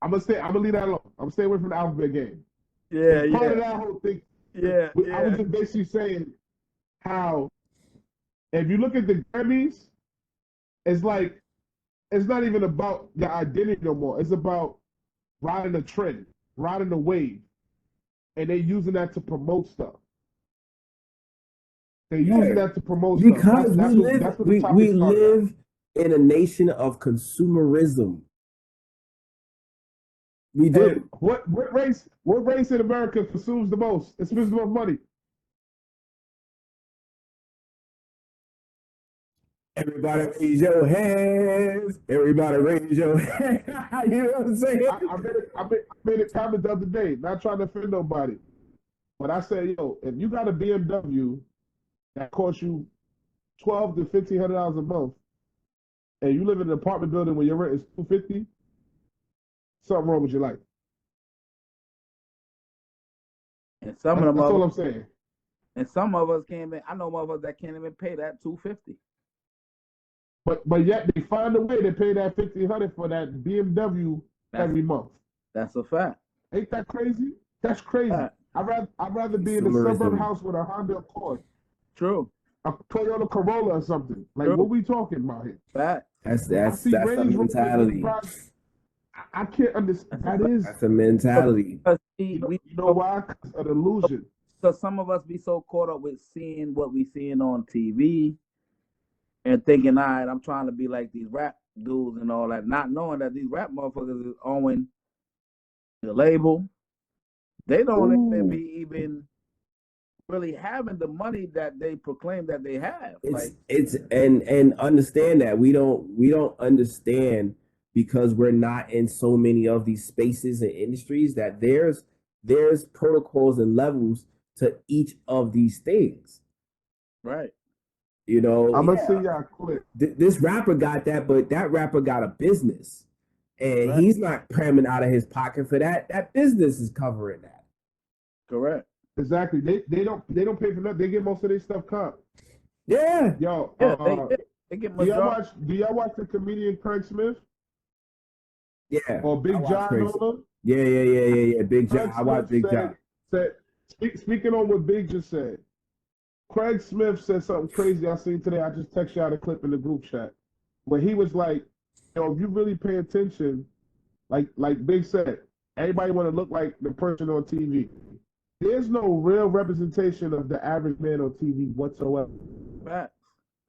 I'm gonna leave that alone. I'm gonna stay away from the alphabet game. Yeah, Part of that whole thing. Yeah. I was just basically saying how if you look at the Grammys, it's like it's not even about the identity no more. It's about riding a trend, riding the wave, and they using that to promote stuff. They're using that to promote stuff. Because we live in a nation of consumerism. We do. And what race in America consumes the most? It spends the most money. Everybody raise your hands. Everybody raise your hands. You know what I'm saying? I made a comment the other day, not trying to offend nobody. But I said, if you got a BMW that costs you $1,200 to $1,500 a month, and you live in an apartment building where your rent is $250, something wrong with your life. And that's all I'm saying. And some of us can't even. I know motherfuckers that can't even pay that $250. But yet they find a way to pay that $1,500 for that BMW every month. That's a fact. Ain't that crazy? That's crazy. I'd rather be in a suburb house with a Honda Accord. True. A Toyota Corolla or something. Like, what we talking about here? Fact. That's the mentality. I can't understand. That's a mentality. You know why? Because of the illusion. So some of us be so caught up with seeing what we seeing on TV and thinking, all right, I'm trying to be like these rap dudes and all that, not knowing that these rap motherfuckers is owning the label, They don't even Ooh. be even really having the money that they proclaim that they have. It's and understand that we don't understand because we're not in so many of these spaces and industries that there's protocols and levels to each of these things. Right. You know, I'm gonna yeah, send y'all a clip. this rapper got that, but that rapper got a business, and Right. he's not cramming out of his pocket for that. That business is covering that. Correct. Exactly. They don't pay for nothing. They get most of their stuff cut. Yeah, Yo, Yeah, they get majority. do y'all watch the comedian Craig Smith yeah. or I Big watch John Crazy. on them? Yeah. Big John. Craig I watch Smith Big John. said speaking on what Big just said. Craig Smith said something crazy I seen today. I just text y'all the clip in the group chat where he was like, "Yo, if you really pay attention, like Big said, everybody want to look like the person on TV. There's no real representation of the average man on TV whatsoever. Facts.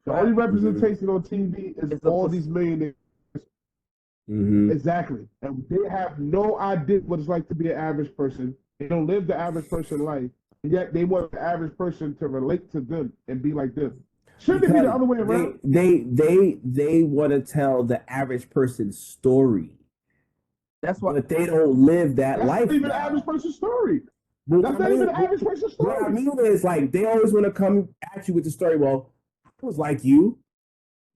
The only Facts. representation on TV is It's a all these millionaires. Mm-hmm. Exactly. And they have no idea what it's like to be an average person. They don't live the average person life. And yet they want the average person to relate to them and be like them. Shouldn't it be Because the other way around? they want to tell the average person's story, That's why. but they don't live that That's not even the average lifestyle. person's story. What That's I not even the mean, average person's what I story. mean is like they always want to come at you with the story. Well, I was like you,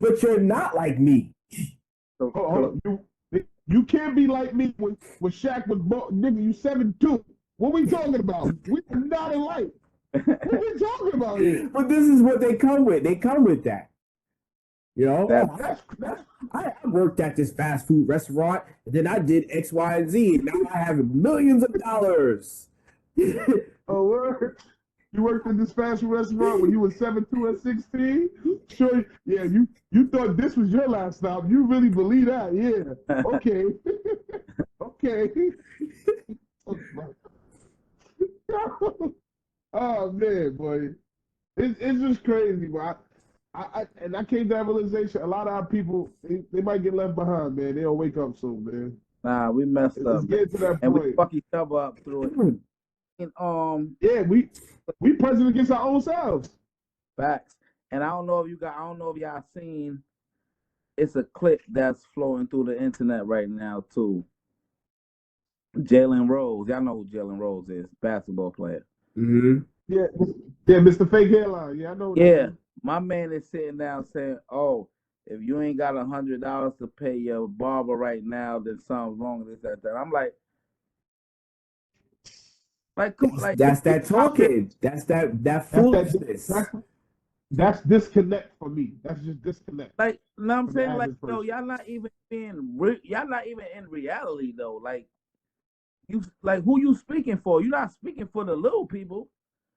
but you're not like me. Hold on. You can't be like me when Shaq was nigga, you 7'2". What we talking about? We are not alike. What we talking about here? But this is what they come with. They come with that. You know, That- That's I worked at this fast food restaurant, and then I did X, Y, and Z, and now I have millions of dollars. a word. You worked in this fast food restaurant when you were 7'2" and 16? Sure, yeah, you thought this was your last stop. You really believe that, yeah. Okay. Okay. Oh man, boy. It's just crazy, boy. I came to that realization. A lot of our people, they might get left behind, man. They'll wake up soon, man. Nah, we messed It's up, getting to that and we point. fuck each other up through it. And Yeah, we pressing against our own selves. facts. And I don't know if y'all seen. It's a clip that's flowing through the internet right now too. Jalen Rose, y'all know who Jalen Rose is, basketball player. Mm-hmm. Yeah, Mr. Fake Hairline. Yeah, I know. Yeah, my man is sitting down saying, "Oh, if you ain't got $100 to pay your barber right now, then something's wrong with this, that." I'm like, come on, like That's that That's talking. That's that foolishness. that's disconnect for me. That's just disconnect like, you know what I'm from the saying? Like, average yo, person. y'all not even in reality though. Like, who you speaking for? You're not speaking for the little people.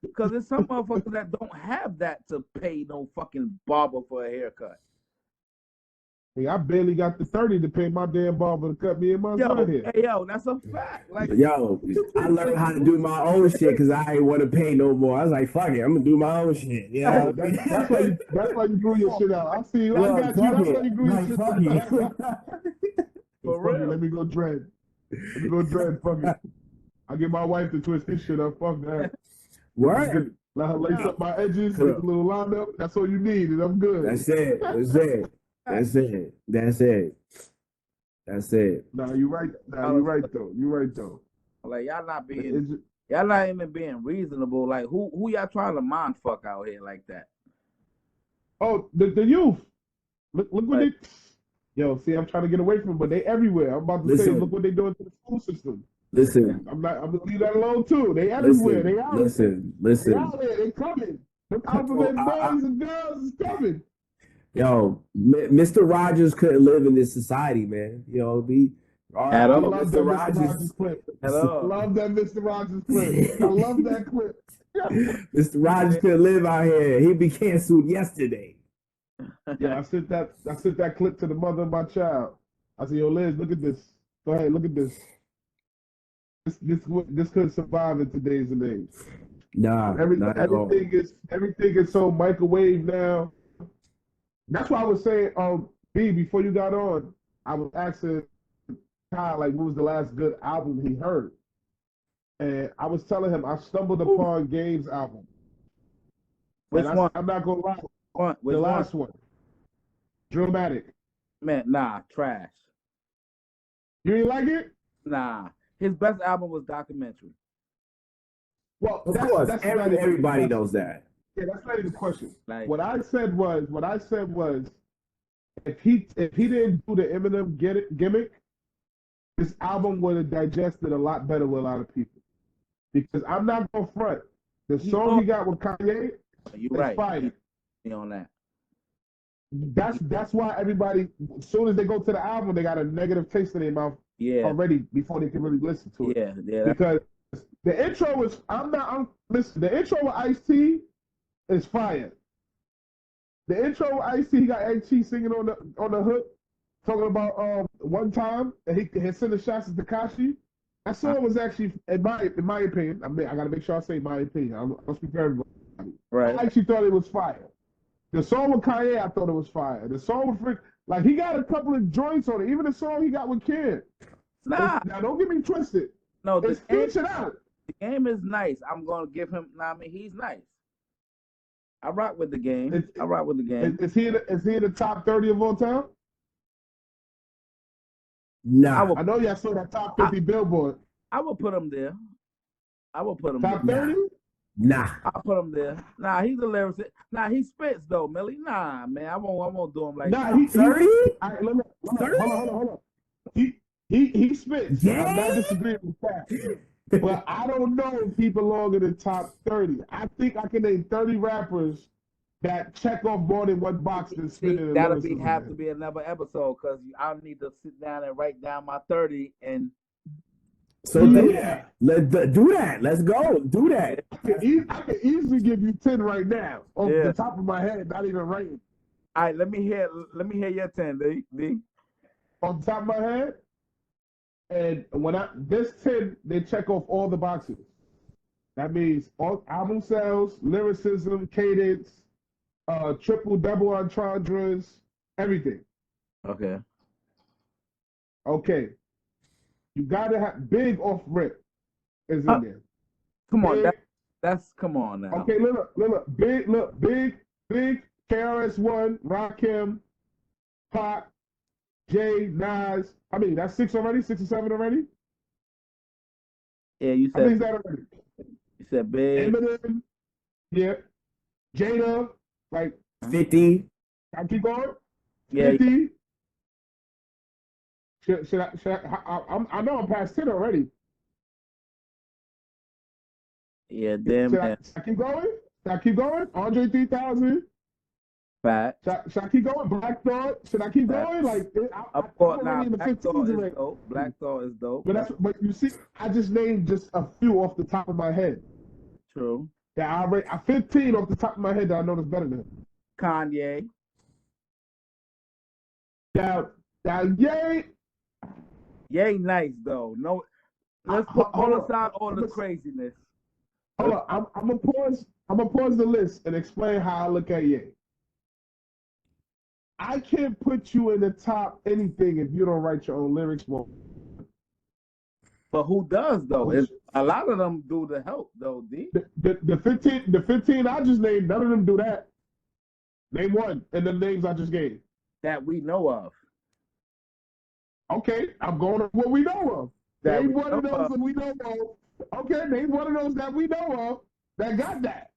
Because there's some motherfuckers that don't have that to pay no fucking barber for a haircut. Hey, I barely got the 30 to pay my damn barber to cut me and my son here. Hey, yo, that's a fact. Like, Yo, I learned how to do my own shit because I ain't want to pay no more. I was like, fuck it, I'm gonna do my own shit. Hey, Yeah, that's why you grew your shit out. I see you. I yo, got fuck you. That's why it, you grew your like shit fuck out. it. for Fuck it. real. Let me go dread. Let me go dread. Fuck it. I get my wife to twist this shit up. Fuck that. Word. Let her lace up my edges, get a little line up. That's all you need, and I'm good. That's it. That's it. That's it. That's it. That's it. Nah, you right. Nah, you right though. You right though. Like, It's, y'all not even being reasonable. Like, who y'all trying to mind fuck out here like that? oh, the youth. Look what Like, they. Yo, see, I'm trying to get away from them, but they everywhere. I'm about to say, Listen. look what they doing to the school system. Listen. I'm gonna leave that alone too. They everywhere. They out there. They Listen. out there. They coming. The alphabet boys and girls is coming. Yo, Mr. Rogers couldn't live in this society, man. You know, I at all. love that Mr. Rogers clip. At I all. love that Mr. Rogers clip. I love that clip. Mr. Rogers couldn't live out here. He'd be canceled yesterday. Yeah, I sent that clip to the mother of my child. I said, "Yo, Liz, look at this. Go ahead, look at this. This could survive in today's age. Nah, not at all. Everything is so microwave now. That's why I was saying, B, before you got on, I was asking Kyle like, what was the last good album he heard? and I was telling him I stumbled upon Game's album. Which one? I'm not gonna lie. Which The one? last one, Dramatic. Man, nah, trash. You didn't like it? Nah, his best album was Documentary. Well, Of course, that's not even everybody knows that. Yeah, that's not even the question. Like, What I said was, if he didn't do the Eminem gimmick, this album would have digested a lot better with a lot of people. Because I'm not gonna front. The song he got with Kanye you're is right. fire. On that. That's why everybody, as soon as they go to the album, they got a negative taste in their mouth already before they can really listen to it. Yeah. Because the intro is listen, the intro with Ice-T is fire. The intro with Ice-T, he got Ice-T singing on the hook, talking about one time that he sent the shots to Tekashi. That song was actually, in my opinion, I gotta make sure I say my opinion. I'm speaking for everybody. Right. I actually thought it was fire. The song with Kanye, I thought it was fire. The song with Frick, like he got a couple of joints on it. Even the song he got with Ken. Nah. Now don't get me twisted. No, it's featured out. The Game is nice. I'm gonna give him. He's nice. I rock with the Game. I rock with the Game. Is he in the top 30 of all time? Nah. I know y'all saw that top 50 Billboard. I would put him there. I would put him top 30. Nah. I'll put him there. Nah, he's a lyricist. Nah, he spits though, Millie. Nah, man, I won't do him like that. Nah, he 30? Hold on. He spits. Yeah. I'm not disagreeing with that. But I don't know if he belongs in the top 30. I think I can name 30 rappers that check off more than one box and spit in. That'll have to be another episode because I need to sit down and write down my 30 and. So do that. Do that. Let's go. Do that. I can easily give you 10 right now off the top of my head, not even writing. All right, let me hear your 10, D. On top of my head, and this 10, they check off all the boxes. That means all album sales, lyricism, cadence, triple, double entendres, everything. Okay. You gotta have Big off rip is in there. Come on, that's come on now. Okay, look, Big, KRS-One, Rakim, Pac, Jay, Nas. I mean, that's 6 already, 6 or 7 already. Yeah, you said. I think that already. You said Big. Eminem, yeah. Jada, like 50. I keep going. Yeah. 50. Should I know I'm past 10 already. Yeah, damn. Should I keep going? Should I keep going? Andre 3000. Fat. Should I keep going? Black Thought. Should I keep going? Like, of course, Black Thought is dope. Black Thought is dope. But you see, I just named just a few off the top of my head. True. That I 15 off the top of my head that I know that's better than Kanye. Now, Ye nice though. No, let's put aside all the craziness. Hold on, I'm gonna pause the list and explain how I look at Ye. I can't put you in the top anything if you don't write your own lyrics. But who does though? A lot of them do the help though, D. The 15 I just named, none of them do that. Name one, and the names I just gave. That we know of. Okay, I'm going to what we know of. Name one of those that we know of. Okay, name one of those that we know of that got that.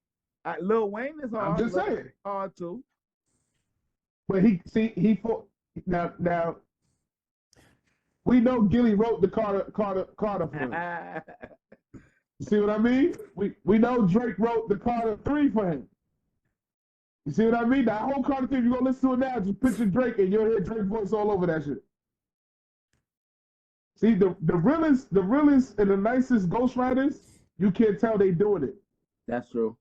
Lil Wayne is hard. I'm just saying. Hard too. But now we know Gilly wrote the Carter for him. You see what I mean? We know Drake wrote the Carter 3 for him. You see what I mean? That whole Carter 3, if you're gonna listen to it now, just picture Drake and you'll hear Drake's voice all over that shit. See, the realest and the nicest ghostwriters, you can't tell they doing it. That's true.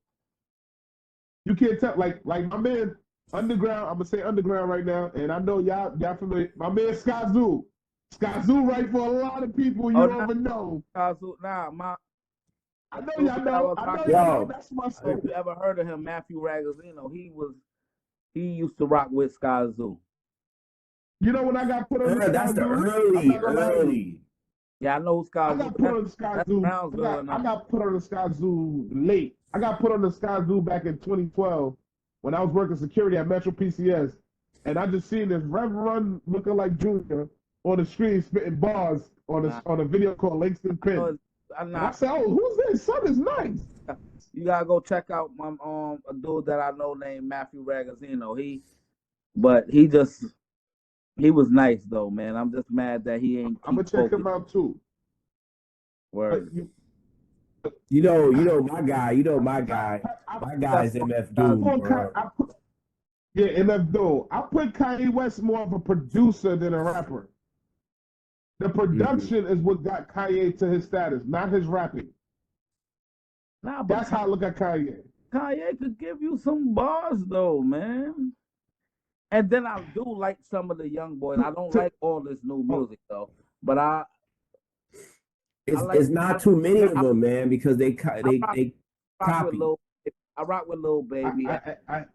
You can't tell, like my man Underground, I'm gonna say Underground right now, and I know y'all familiar. My man Scott Zoo. Scott Zoo write for a lot of people you don't even know. Scott Zoo, I know y'all know. I know that's my story. If you ever heard of him, Matthew Ragazzino, he used to rock with Scott Zoo. You know when I got put on that's the early. Yeah, I know who Sky I Zoo. got put on the Sky That's Zoo. Brownsville and I got put on the Sky Zoo late. I got put on the Sky Zoo back in 2012 when I was working security at Metro PCS, and I just seen this Reverend looking like Junior on the screen spitting bars on a video called Langston Penn. And I said, "Oh, who's this? Son is nice." You gotta go check out my a dude that I know named Matthew Ragazzino. He was nice though, man. I'm just mad that he ain't. I'm gonna check him out too. Word. You know my guy. My guy's MF Doom, bro. Yeah, MF Doom. I put Kanye West more of a producer than a rapper. The production is what got Kanye to his status, not his rapping. Nah, but that's how I look at Kanye. Kanye could give you some bars though, man. And then I do like some of the young boys. I don't like all this new music though, but it's not too many of them, man, because they copy. I rock with Lil Baby.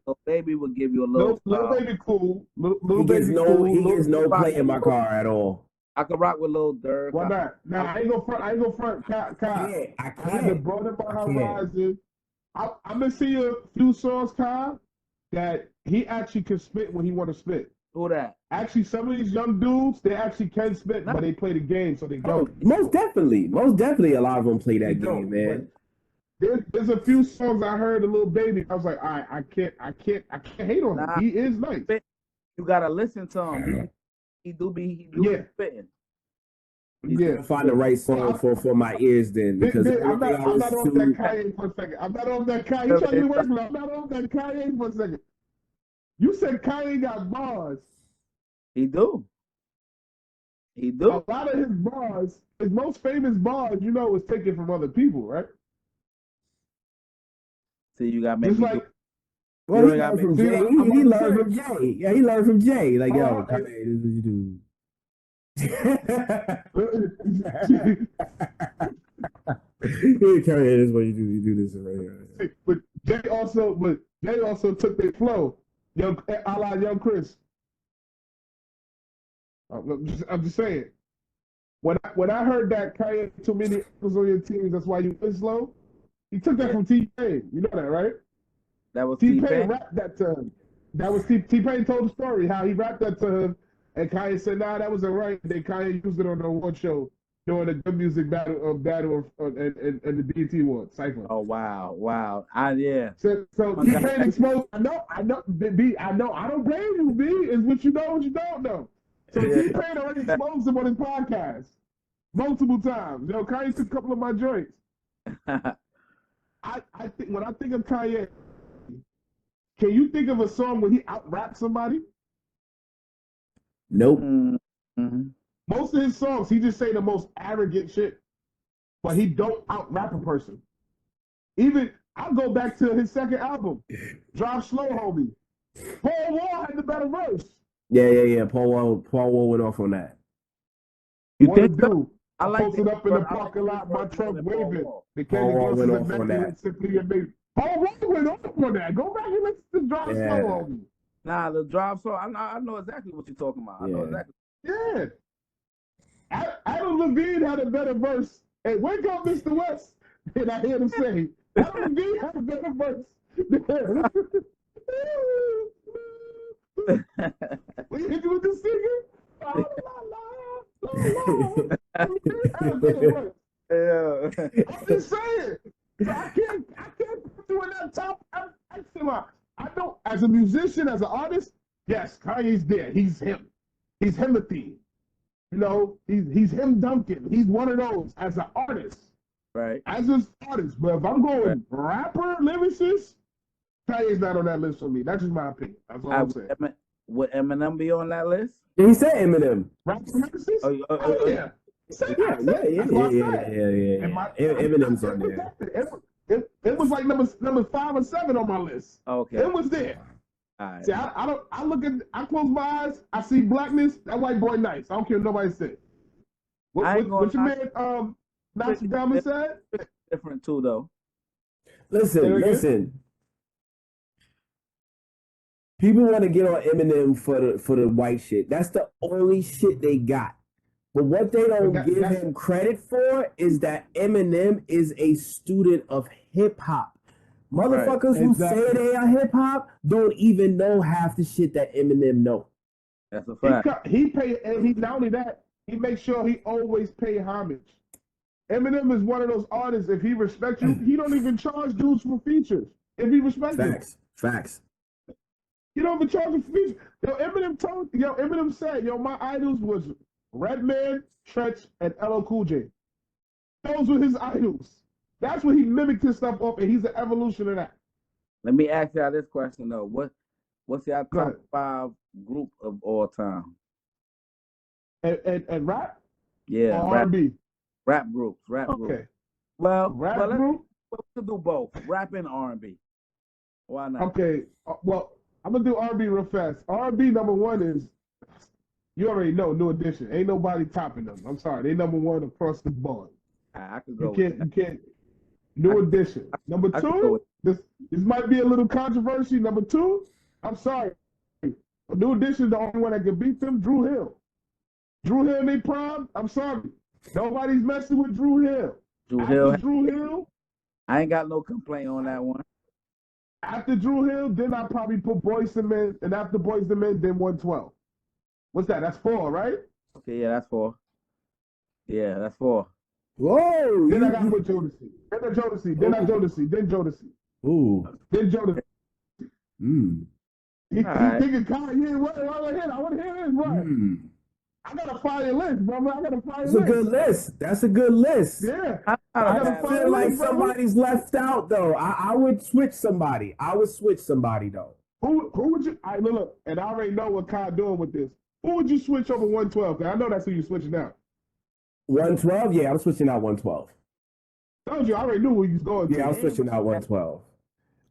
Lil Baby would give you a little. Lil Baby cool. He gets no play in my car at all. I could rock with Lil Durk. Why not? Nah, I ain't gonna front. I can't. I had to broaden my horizon. I'm gonna see a few songs, Kyle, that he actually can spit when he want to spit. Who that? Actually, some of these young dudes, they actually can spit, but they play the game, so they don't. Most definitely, a lot of them play that game, man. There's a few songs I heard a Little Baby. I was like, all right, I can't hate on him. He is nice. You gotta listen to him. He do spitting. Yeah, find the right song for my ears then, because I'm not on that Kanye for a second. I'm not on that Kanye. You trying to get away from that? I'm not on that Kanye for a second. You said Kanye got bars. He do. A lot of his bars, his most famous bars, was taken from other people, right? So you got me. Well, he learned from Jay. He learned from Jay. Yeah, he learned from Jay. Like, yo, Kanye, this is what you do. Kanye, this is what you do. You do this right here. But Jay also took their flow. A la Young Chris. I'm just saying. When I heard that Kanye too many was on your teams, that's why you went slow. He took that from T-Pain. You know that, right? That was T-Pain rapped that to him. That was T-Pain told the story how he rapped that to him, and Kanye said, "Nah, that wasn't right." Then Kanye used it on the award show during the good music battle and the BET Awards cycle. Oh wow! Yeah. So T-Pain exposed. I know. B. I know. I don't blame you, B. Is what you know, what you don't know. So T-Pain already exposed him on his podcast multiple times. Kanye took a couple of my joints. I think when I think of Kanye, can you think of a song where he out-raps somebody? Nope. Mm-hmm. Most of his songs, he just say the most arrogant shit, but he don't out-rap a person. Even I'll go back to his second album, Drive Slow, Homie. Paul Wall had the better verse. Yeah. Paul Wall went off on that. You think so? I posted up in the parking lot, my truck waving. The Paul Wall went off on that. Paul Wall went off on that. Go back and listen to Drive Slow, Homie. Nah, the Drive Slow. I know exactly what you're talking about. I know exactly. Yeah. Adam Levine had a better verse. Hey, wake up, Mr. West. And I hear him say, Adam Levine had a better verse. We hit you with the singer. I'm just saying. So I can't put you in that top echelon. I know, as a musician, as an artist, yes, Kanye's there. He's him. He's Timothy. He's him Duncan. He's one of those as an artist. Right. As an artist. But if I'm going rapper, lyricist, Kanye's not on that list for me. That's just my opinion. That's all I'm saying. Would Eminem be on that list? He said Eminem. Rapper, lyricist? Yeah. Eminem's on there. It was like number 5 or 7 on my list. Okay. It was there. All right. See, I close my eyes, I see blackness, that white boy nice. I don't care what nobody said. What your man Nostradamus said? Different too though. Listen. People want to get on Eminem for the white shit. That's the only shit they got. But what they don't But give him credit for is that Eminem is a student of hip hop. Motherfuckers who say they are hip hop don't even know half the shit that Eminem know. That's a fact. He pay, and he not only that, he makes sure he always pay homage. Eminem is one of those artists. If he respects you, he don't even charge dudes for features. If he respects you, Facts. you don't even charge him for features. Eminem said, my idols was Redman, Tretch, and LL Cool J. Those were his idols. That's what he mimicked his stuff off, and he's an evolution of that. Let me ask y'all this question though: what's your top 5 group of all time? And rap? Yeah, R&B. Rap groups. Okay. Well, rap group? Let's do both, rap and R&B. Why not? Okay. Well, I'm gonna do R&B real fast. R&B number 1 is, you already know, New Edition. Ain't nobody topping them. I'm sorry, they number 1 across the board. I could go. You can't. New Edition. Number 2, this might be a little controversy. Number 2, I'm sorry, New Edition is the only one that can beat them. Drew Hill. Drew Hill in their prime. I'm sorry, nobody's messing with Drew Hill. Drew Hill. I ain't got no complaint on that one. After Drew Hill, then I probably put Boyz II Men, and after Boyz II Men, then 112. What's that? That's 4, right? Okay, yeah, that's 4. Yeah, that's 4. Whoa! Then I got to put Jodeci. Then Jodeci. Then Jodeci. Then Jodeci. Ooh. Then Jodeci. He Right. thinking Kanye, what I want to hear his what? I got a fire list, brother. I got a fire That's list. a good list. That's a good list. Yeah. I feel like somebody's left out though. I would switch somebody. Though. Who would you? I look, and I already know what Kai doing with this. Who would you switch over 112? I know that's who you switching out. 112? Yeah, I'm switching out 112. Told you, I already knew where he was going. Yeah, I'm switching out 112.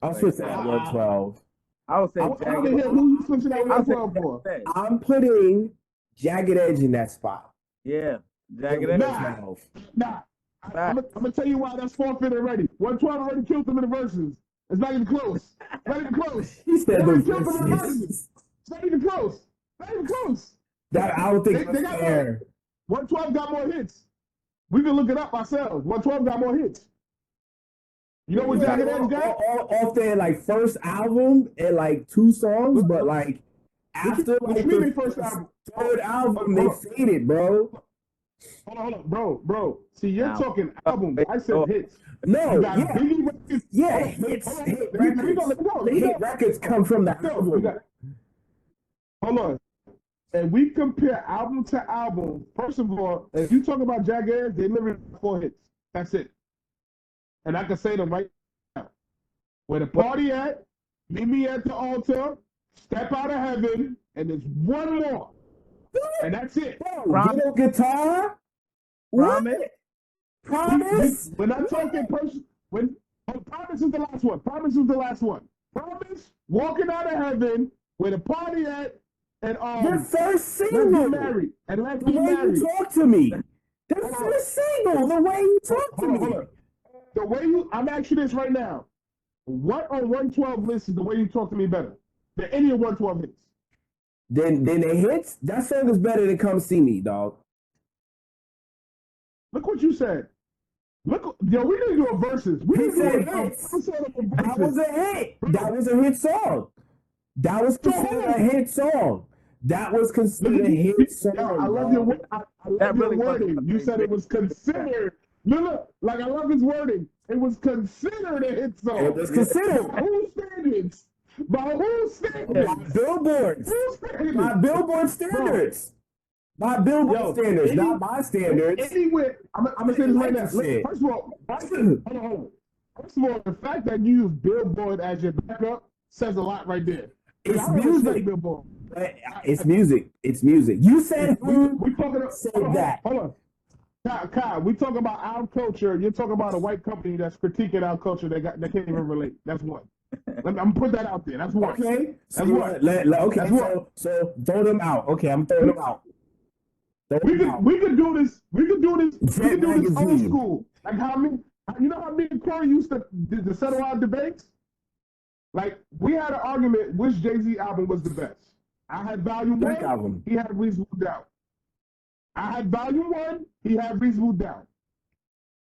I'm switching out 112. I would say I want to hear who you switching out 112 for. I'm putting Jagged Edge in that spot. Yeah, Jagged Edge. Nah. I'm gonna tell you why that's forfeit already. 112 already killed them in the verses. It's not even close. Not even close. He said those killed them in the verses. verses. It's not even close. Not even close. That I don't think they got fair. 112 got more hits. We can look it up ourselves. 112 got more hits. You know what Jagged Edge got? Off their like first album and like 2 songs, but like after like the first album. third album, they faded, bro. Hold on, bro. See, you're talking albums. I said hits. No, hits. Hit records come from the album. Hold on. And we compare album to album. First of all, if you talk about Jagged Edge, they literally 4 hits. That's it. And I can say them right now. Where the party at, meet me at the altar, step out of heaven, and there's one more. And that's it. Ghetto Guitar? Promise? When I'm talking Promise is the last one. Promise is the last one. Promise, walking out of heaven, where the party at, and the first single. Let's get married. And let's get married. You talk to me. The first single, the way you talk to me. Hold on. The way I'm asking you this right now. What on 112 list is the way you talk to me better than any of 112 hits? Then the hits, that song is better than Come See Me, dog. Look what you said. We didn't do a verses. We didn't do a hits. That was a hit. That was a hit song. That was considered a hit song. That was considered a hit song. I love your wording. You said it was considered. Look, like I love his wording. It was considered a hit song. It was considered. By whose standards? By whose standards? By Billboards. By Billboard standards. By Billboard standards, not my standards. Anywhere, I'm gonna say this right now. First of all, hold on. First of all, the fact that you use Billboard as your backup says a lot right there. It's music. Billboard. It's music. It's music. You said we talking about that. Hold on. Kai, we talking about our culture. You're talking about a white company that's critiquing our culture that can't even relate. That's one. I'm gonna put that out there. That's one. Okay. That's one. Okay. So throw them out. Okay, I'm throwing them out. We could do this. We could do this old school. Like how me and Corey used to settle our debates. Like we had an argument which Jay-Z album was the best. I had Volume 1. Album. He had Reasonable Doubt. I had volume 1. He had Reasonable Doubt.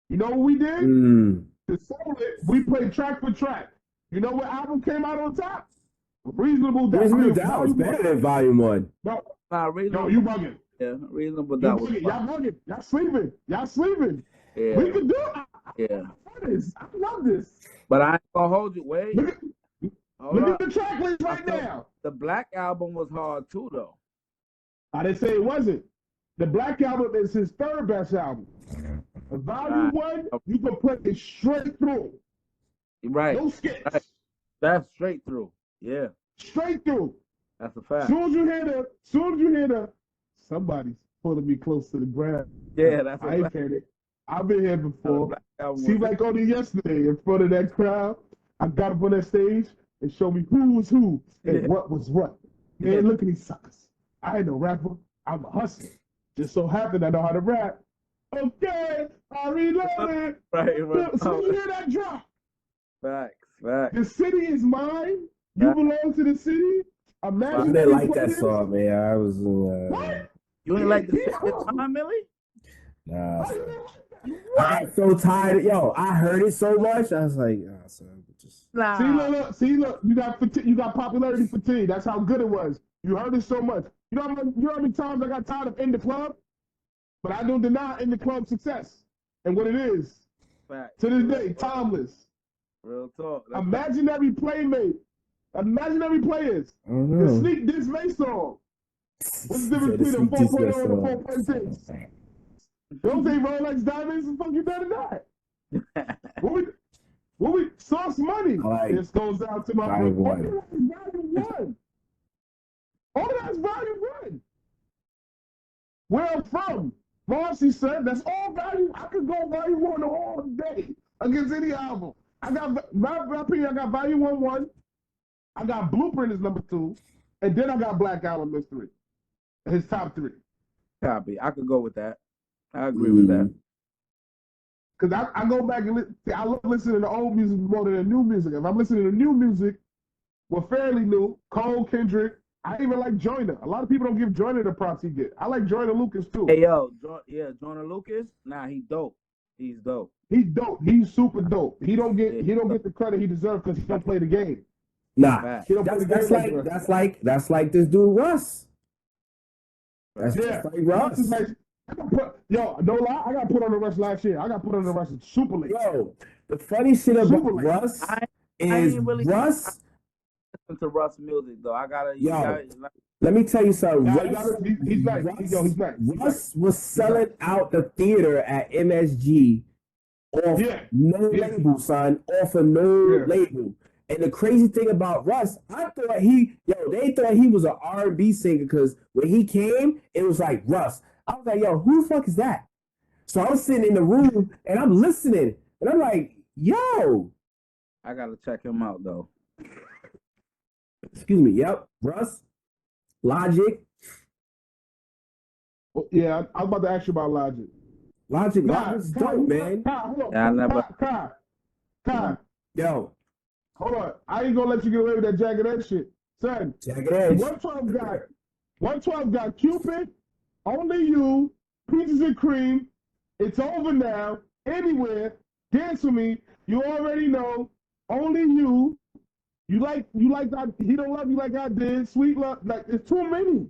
You know what we did? To settle it, we played track for track. You know what album came out on top? Reasonable Doubt. Reasonable Doubt was better than Volume 1. No, Reasonable. no, you bugging. Yeah, Reasonable Doubt was. Y'all bugging. Y'all sleeping. Y'all sleeping. Yeah. We can do it. Yeah. I love this. But I ain't gonna hold you. Wait. Look Hold at up. the track list right now. The Black album was hard too, though. I didn't say it wasn't. The Black Album is his third best album. Volume 1, you can play it straight through. Right. No skits. Right. That's straight through. Yeah. Straight through. That's a fact. Soon as you hear the, somebody's pulling me close to the ground. Yeah, that's a I ain't fact. heard it. I've been here before. Seems like only yesterday in front of that crowd, I got up on that stage and showed me who was who and what was what. Man, look at these suckers. I ain't no rapper. I'm a hustler. Just so happened I know how to rap. Okay, I reloaded. Right. So you hear that drop? Facts. The city is mine. You belong to the city. Imagine I didn't like that song, man. I was. What? You ain't like the city, Millie? Nah. I got so tired. Yo, I heard it so much. I was like, oh, son, just. Nah. See, look. You got popularity fatigue. That's how good it was. You heard it so much. You know how many times I got tired of In the Club? But I don't deny In the Club success and what it is. Facts. To this day, timeless. Real talk. Imaginary Playmate. Imaginary Players. I don't know. The Sneak Diss May song. What's the difference between a 4.0 and a 4.6? Those ain't Rolex diamonds. The fuck you better not. What we Sauce Money. Like, this goes out to my Volume brother. 1. Volume 1. All that's Volume 1. Where I'm from, Marcy said, that's all Volume. I could go Volume 1 all day against any album. I got my opinion. I got Volume 1. I got Blueprint as number 2, and then I got Black Album as 3. His top 3. Copy. I could go with that. I agree with that. Because I go back and I love listening to old music more than the new music. If I'm listening to new music, well, fairly new, Cole, Kendrick, I even like Joyner. A lot of people don't give Joyner the props he get. I like Joyner Lucas too. Hey, yo, Joyner Lucas? Nah, he dope. He's dope. He's dope. He's super dope. He don't get the credit he deserves because he don't play the game. Nah, He don't play the game that's like this dude Russ. That's just like Russ. No lie, I got put on the Rush last year. I got put on the Rush super late. Yo, the funny shit about Russ is Russ. Listen to Russ music though. Let me tell you something. He's nice. Russ was selling out the theater at MSG off no label, son. Off of no label. And the crazy thing about Russ, they thought he was an R&B singer because when he came, it was like Russ. I was like, yo, who the fuck is that? So I was sitting in the room and I'm listening. And I'm like, yo. I gotta check him out though. Excuse me. Yep. Russ. Logic. Well, yeah, I was about to ask you about Logic. Logic's dope, man. Kai. Yo. Hold on. I ain't gonna let you get away with that Jagged Edge shit. Son. Jagged Edge. 112 got Cupid, Only You, Peaches and Cream, It's Over Now, Anywhere, Dance With Me, You Already Know, Only You, You like that, He Don't Love You Like I Did, Sweet Love, like it's too many.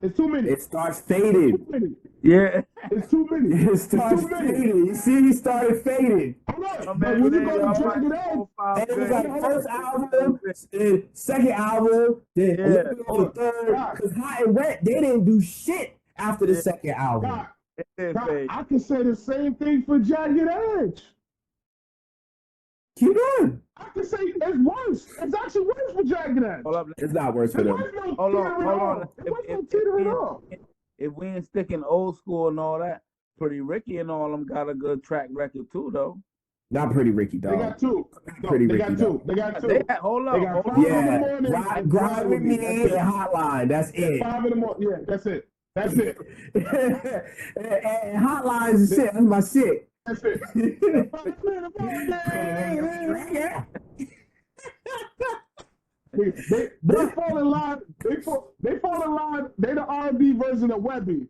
It's too many. It starts fading. Yeah. It's too many. It starts fading. You see, he started fading. Hold on. But when you go to Jagged Edge, it was like first album, then second album, then a little bit on the third. Because Hot and Wet, they didn't do shit after the second album. I can say the same thing for Jagged Edge. Keep going. I can say it's worse. It's actually worse for Jagged Edge. It's not worse for them. Hold on. If we ain't sticking old school and all that, Pretty Ricky and all them got a good track record too, though. Not Pretty Ricky, dog. They got two. Pretty they Ricky, got two. They got two. Hold up. Yeah. Grind With Me and Hotline. That's it. 5 in the morning. Yeah, that's it. And Hotline is shit. That's my shit. That's it. They fall in line. They the R&B version of Webby.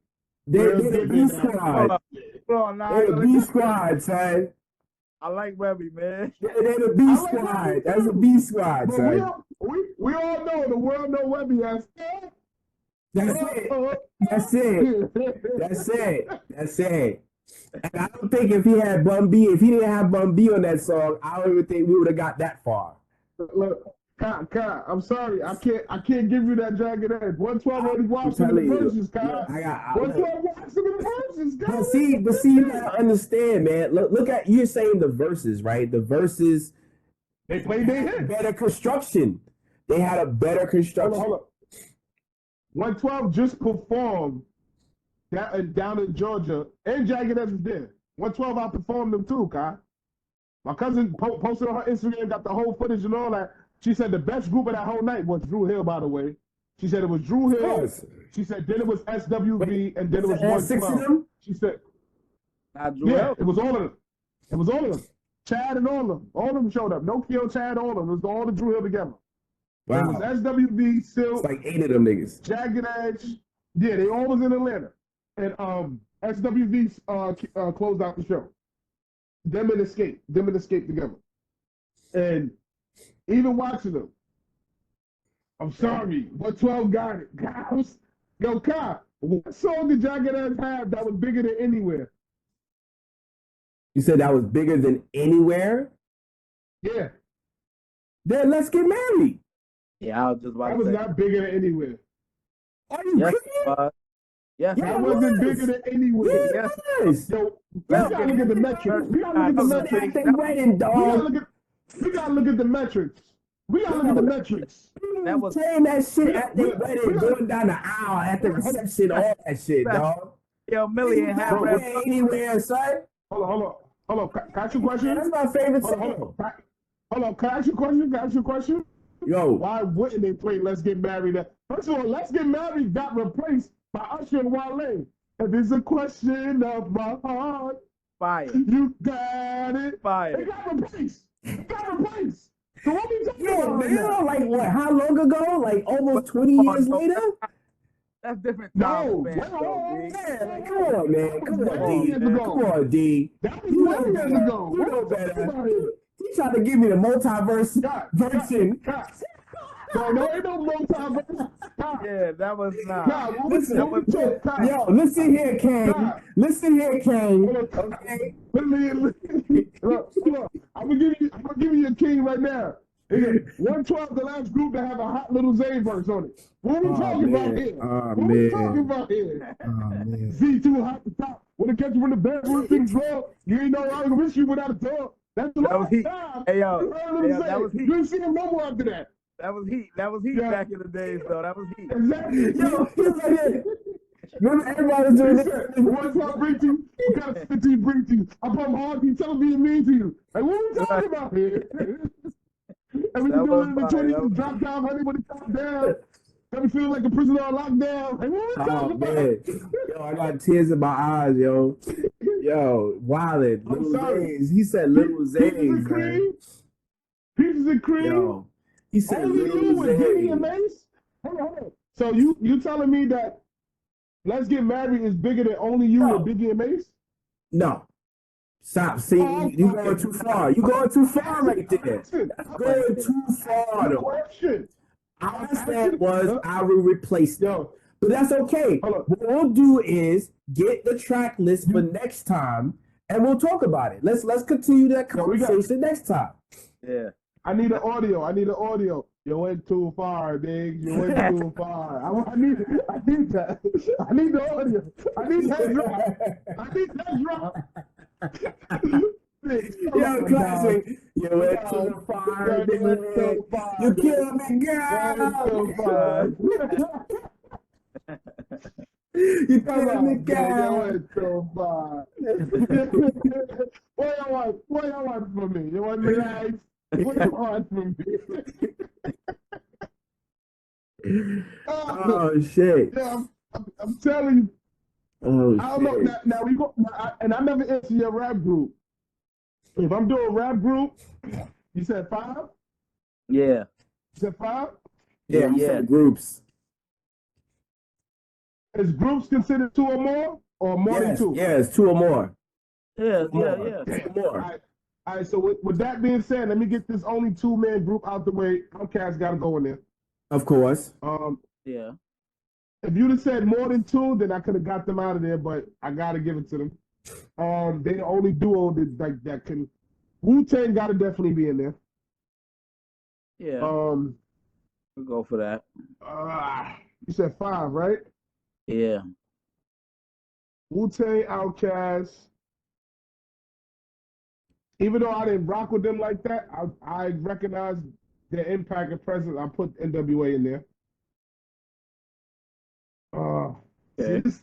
They're Real the deep B in that. squad. Hold on, now I They're the gotta B get- squad, son. I like Webby, man. They're the B I like squad. Webby That's the too. B squad, But son. we all know the world know Webby has. That's it. That's it. That's it. That's it. And I don't think if he had Bun B, if he didn't have Bun B on that song, I don't even think we would have got that far. Look, Kai, I'm sorry, I can't give you that jagged edge. 112 already watched him in telling the you. verses, Kai. Look, I got- 112 watched him in the verses, Kai. But see, you gotta understand, man. Look at you're saying the verses, right? The verses They played their hits. better construction. They had a better construction. Hold on. 112 just performed down in Georgia, and Jagged Edge was there. 112 outperformed them too, Kai. My cousin posted on her Instagram, got the whole footage and all that. She said the best group of that whole night was Drew Hill, by the way. She said it was Drew Hill. Yes. She said then it was SWV, and then it was all six of 112. them? She said, Not Drew yeah, Hill. it was all of them. It was all of them. Chad and all of them. All of them showed up. No Keo, Chad, all of them. It was all the Drew Hill together. It was Wow. SWV, Silk, It's like 8 of them niggas. Jagged Edge. Yeah, they all was in Atlanta. And SWV closed out the show. Them and Escape together. And even watching them, I'm sorry, 112 got it. Guys, yo, Kai, what song did Jagged Edge have that was bigger than Anywhere? You said that was bigger than Anywhere? Yeah, Then Let's Get Married. Yeah, I was just about that to was say. not bigger than Anywhere. Are you Yes, kidding? yes. Yeah. That wasn't bigger than Anywhere. Yes. Yo, we gotta look at the metrics. We gotta look at the metrics. They wedding, We gotta dog. look at the metrics. We gotta look at the metrics. That was- saying that shit at their we- wedding, we- going down the aisle at the reception, all that shit, dog. Yo, Millie ain't have Bro, that. Anywhere, son. Hold on. Can I ask you a question? That's my favorite Hold song. on. Can I ask you a question? Yo, Why wouldn't they play Let's Get Married? First of all, Let's Get Married got replaced by Usher and Wale. If it's a question of my heart, Fire. you got it. Fire. It got replaced. So what we talking yo, about right man, now? like what? How long ago? Like almost 20 years later? That's different. No, times, wait, man. Man, like, come on, man. Come on, Way D. years ago. Come on, D. That was You way know years better. ago. You What know are you talking about better. here? He tried to give me the multiverse version. No, ain't no multiverse. Yeah, that was not. Nah, Listen, what we talk, Kai? yo, listen here, Kane. Kai. Listen here, Kane. Hold on. Okay. Look, I'm gonna give you your king right now. 112, the last group to have a hot little Zay verse on it. What are we talking about here? What are we talking about here? man. Z too hot to top. When it catch you in the bedroom, things draw. You ain't know I was with you without a door. That's the That was last heat. time. Hey, yo. You heard Hey, him yo, say. that was heat. You didn't see him no more after that. That was heat. That was heat Yeah. back in the days, though. That was heat. Exactly. Yo, he was like this. Remember everybody was doing this? What's up, bring to you? What kind of shit do you bring to you? I pump hard, you telling me mean to you. Like, what are we talking about here? And we That doing was it in the fire. 20s, That was drop down, honey, when it comes down. Let me feel like a prisoner on lockdown. Like, what are we Oh talking about? man, yo, I got tears in my eyes, yo. Yo, Wildin', I'm Little sorry. Zays. He said Little Peaches Zays, and man. cream. Peaches and cream. Yo, he said Only you Little with Biggie and Zays. Mace? Hold on. So you telling me that Let's Get Married is bigger than Only You No. with Biggie and Mace? No, stop. See, you going too far. You going too far right there. Going too far The though. question. All I said was I will replace them. Yo, But that's okay. Hold on. What we'll do is get the track list for next time, and we'll talk about it. Let's continue that Yo, we got- conversation next time. Yeah. I need an audio. You went too far, Diggs. You went too far. I need that. I need the audio. I need that drop. Diggs, come Yo, on, classic. dog. You went too far, You went too far, You dude. killed me, You went too girl. far. You Come killed me, on, Diggs. You girl. went too far. What you want from me? You want me life? What you want from me? Oh shit. Yeah, I'm telling you. Oh I don't know. shit. Now we go, and I never answer your rap group. If I'm doing rap group, you said 5? Yeah. You said 5? Yeah, Yeah. some groups. Is groups considered two or more than Yes, two? yes, two or more. Yeah, Two or yeah, more. yeah. Two Damn. or more. All right. So with that being said, let me get this only two-man group out the way. Outkast got to go in there. Of course. Yeah. If you'd have said more than two, then I could have got them out of there. But I got to give it to them. They the only duo that can. Wu-Tang got to definitely be in there. Yeah. We'll go for that. You said 5, right? Yeah. Wu-Tang, Outkast. Even though I didn't rock with them like that, I recognize their impact and presence. I put NWA in there. This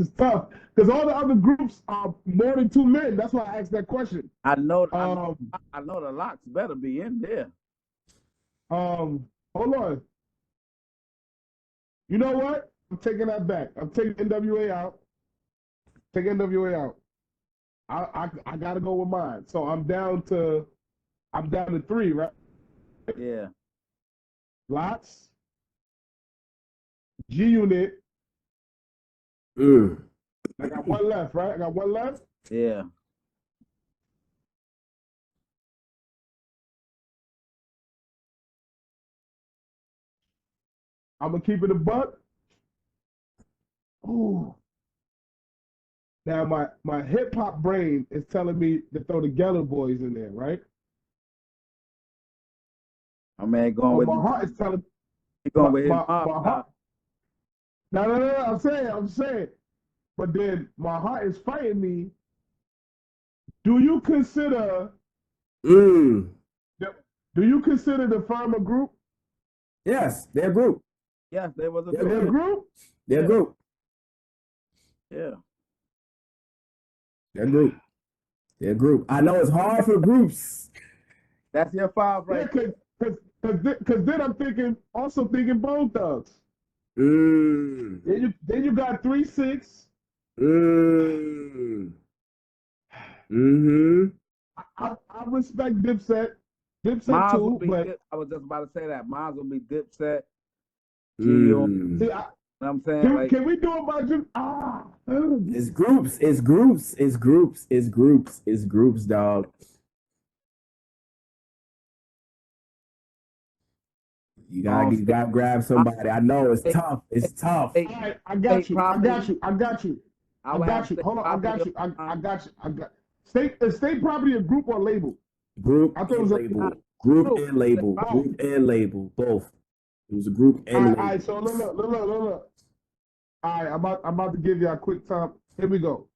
is tough because all the other groups are more than 2 men. That's why I asked that question. I know the Locks better be in there. Hold on. You know what? I'm taking that back. I'm taking NWA out. I gotta go with mine. So I'm down to 3, right? Yeah. Lots. G Unit. I got one left, right? I got one left. Yeah. I'm gonna keep it a buck. Ooh. Now my hip hop brain is telling me to throw the Geller Boys in there, right? My man going with my heart is telling me. Going with his my mom. heart. No. I'm saying. But then my heart is fighting me. Do you consider? Do you consider the Farmer group? Yes, they're a group. Yes, they was a They're a group. They're a group. Yeah. They're a group. They're a group. I know it's hard for groups. That's your 5 right there. Because then I'm thinking Bone Thugs. Then you got 3-6. I respect Dipset. Dipset too, but I was just about to say that. Mine will be Dipset. See, I'm saying, can we do it by just It's groups, dog. You gotta grab somebody. I know it's tough. It's tough. All right, I got you. Hold on, I got you. State property, a group or label? Group and label. Group and label. Both. It was a group and label. All right, so look. All right, I'm about to give you a quick time. Here we go.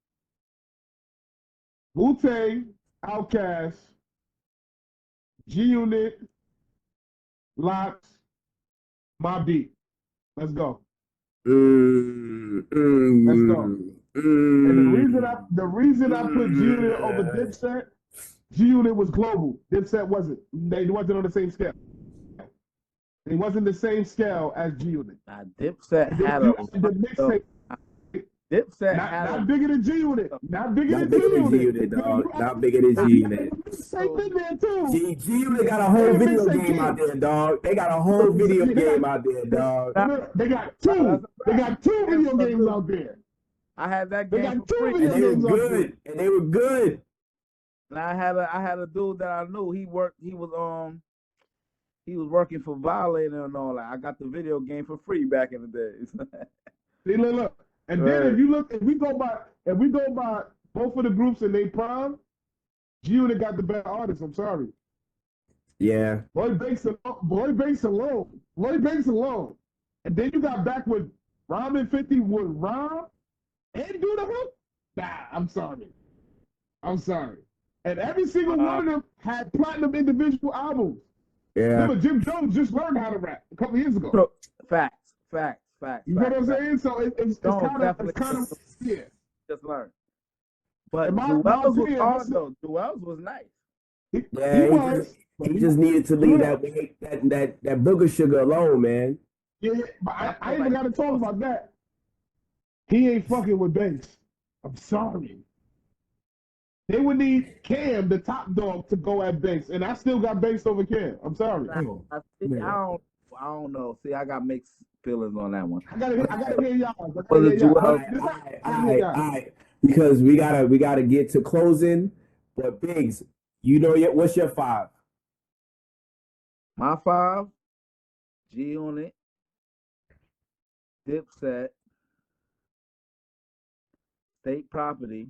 Wu-Tang, Outkast, G Unit, Lots, Mobb Deep. Let's go. Let's go. And the reason I put G Unit over Dipset, G Unit was global. Dipset wasn't. They wasn't on the same scale. They wasn't the same scale as G Unit. Dipset had a mixtape. Dipset not bigger than G Unit. Not bigger than G Unit, dog. Not bigger than G Unit. G Unit got a whole video game out there, dog. They got a whole video game out there, dog. They got two. They got 2 video games out there. I had that game. They got 2 video games out there. And they were good. And I had a dude that I knew. He was working for Violator and all that. I got the video game for free back in the days. See, look. And then if we go by both of the groups in their prime, G Unit got the better artists. I'm sorry. Yeah. Lloyd Banks alone. And then you got back with Ramen 50 with Rom and do the hook. Nah, I'm sorry. And every single one of them had platinum individual albums. Yeah. Remember, Jim Jones just learned how to rap a couple years ago. Facts. You know what I'm saying? So it's kind of yeah. Just learn. But Duels was hard though. Duels was nice. He just needed to leave that booger sugar alone, man. Yeah, but I even got to talk about that. He ain't fucking with Banks. I'm sorry. They would need Cam, the top dog, to go at Banks, and I still got Banks over Cam. I'm sorry. I don't know. See, I got mixed feelings on that one. I gotta hear y'all. Was it Joel? All right. Because we gotta get to closing. But Biggs, you know what's your 5? My 5, G-Unit, Dipset, State Property.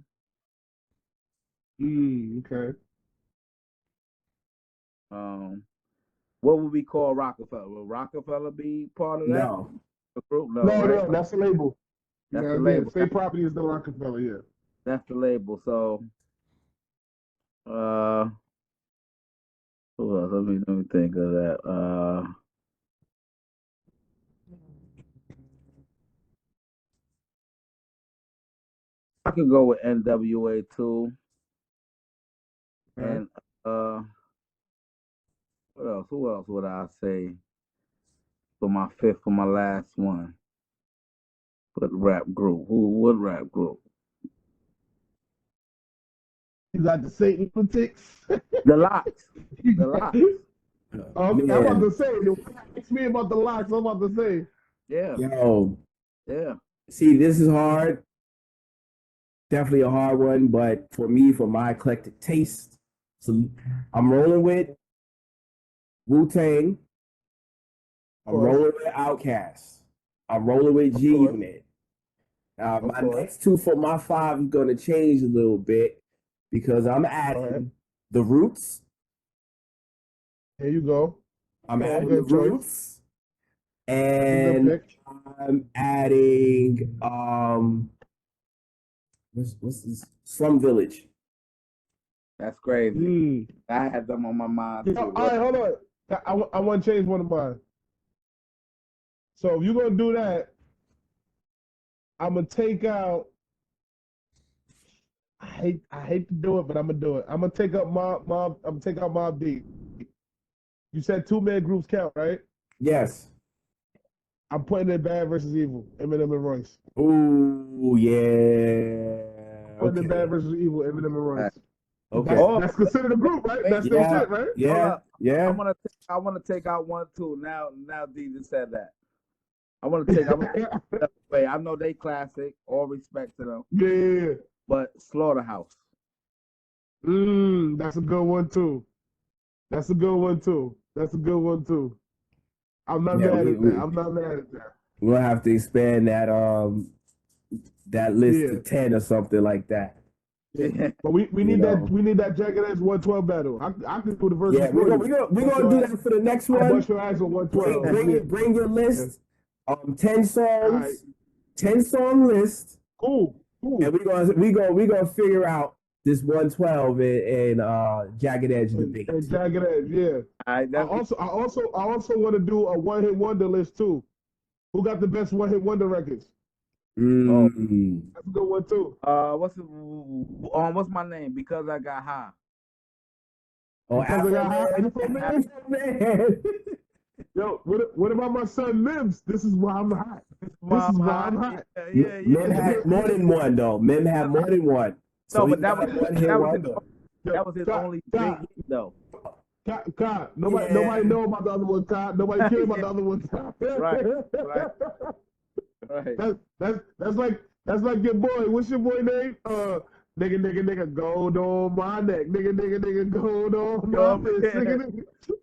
Okay. What would we call Rockefeller? Will Rockefeller be part of that? No. The group? No, No, right? no, that's the label. That's the label. State Property is the Rockefeller, yeah. That's the label. So, who else? Let me think of that. I could go with NWA too. And what else? Who else would I say for my 5th, for my last one? What rap group? What rap group? You got the Satan Politics. The Locks. The Locks. Okay, I'm about to say. Ask me about the Locks. I'm about to say. Yeah. Yo. Yeah. See, this is hard. Definitely a hard one, but for me, for my eclectic taste, so I'm rolling with Wu-Tang. I'm rolling with Outkast. I'm rolling with G-Unit. My next 2 for my 5 is going to change a little bit because I'm adding The Roots. There you go. I'm adding The Roots. And I'm adding what's this? Slum Village. That's crazy. I had them on my mind too. All right, hold on. I want to change one of mine. So if you're gonna do that, I'm gonna take out. I hate to do it, but I'm gonna do it. I'm gonna take up Mob. I'm gonna take out Mob Deep. You said 2-man groups count, right? Yes. I'm putting in Bad versus Evil, Eminem and Royce. Ooh, yeah. Putting in Bad versus Evil, Eminem and Royce. Okay. That's considered a group, right? That's still shit, right? Yeah. Yeah. I wanna take out one too. Now D just said that. I'm gonna take away. I know they classic. All respect to them. Yeah. But Slaughterhouse. That's a good one too. I'm not mad at that. I'm not mad at that. We'll have to expand that list to 10 or something like that. Yeah. But we need that Jagged Edge 112 battle. I can do the versus. Yeah, we're gonna do that for the next one. Bust your ass on 112. Bring your list. 10 songs, 10-song list. Cool. And we gonna figure out this 112 and Jagged Edge debate. And Jagged Edge, yeah. I also want to do a one-hit wonder list too. Who got the best one-hit wonder records? That's a good one too. What's my name? Because I got high. Oh, Because I got high. Man. Yo, what about my son Mims? This is why I'm hot. I'm hot. Yeah. Mim had more than one though. Mim had more than one. So but that was his only big hit though. Nobody know about the other one, Todd. Nobody care about the other one, Todd. Right. That's like your boy. What's your boy name? Nigga, gold on my neck. Nigga, gold on my neck.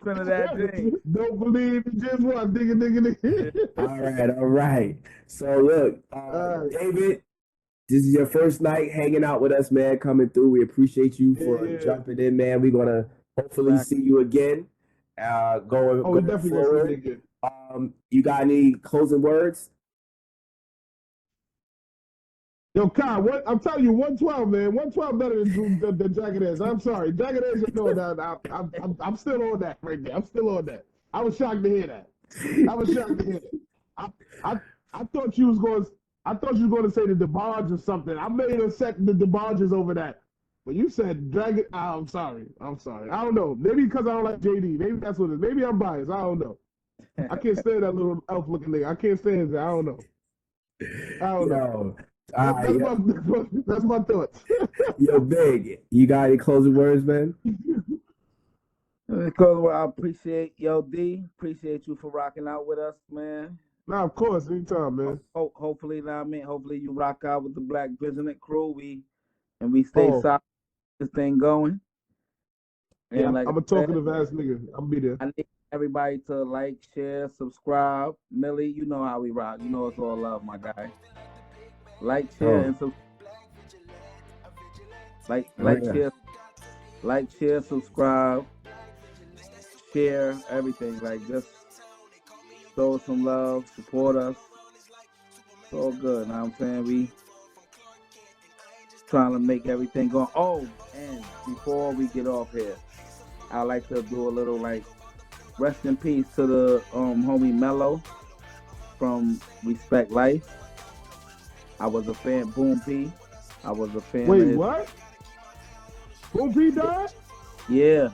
Trinidad James. Don't believe it, just watch. Nigga. All right. So look, David, this is your first night hanging out with us, man. Coming through. We appreciate you for jumping in, man. We're gonna hopefully see you again. Going definitely forward. again. You got any closing words? Yo, Kyle, I'm telling you, 112, man. 112 better than Jagged Edge. I'm sorry. Jagged Edge, I'm still on that right there. I'm still on that. I was shocked to hear that. I thought you was going to say the DeBarge or something. I made a second the DeBarges over that. But you said Dragon. I'm sorry. I don't know. Maybe because I don't like JD. Maybe that's what it is. Maybe I'm biased. I don't know. I can't stand that little elf looking nigga. I can't stand his. I don't know. That's my thoughts. Yo, Big, you got any closing words, man? Because I appreciate D. Appreciate you for rocking out with us, man. Nah, of course, anytime, man. Hopefully, hopefully you rock out with the Black Vigilant crew. We stay solid, this thing going. And yeah, like I'm a talkative ass nigga. I'll be there. I need everybody to like, share, subscribe. Millie, you know how we rock. You know it's all love, my guy. Like, share, and subscribe. Like, share, subscribe, share everything. Like, just show some love, support us. It's all good. Know what I'm saying? We trying to make everything go. Oh, and before we get off here, I like to do a little rest in peace to the homie Mello from Respect Life. I was a fan. Boom P. I was a fan. Wait, what? Boom P died? Yeah.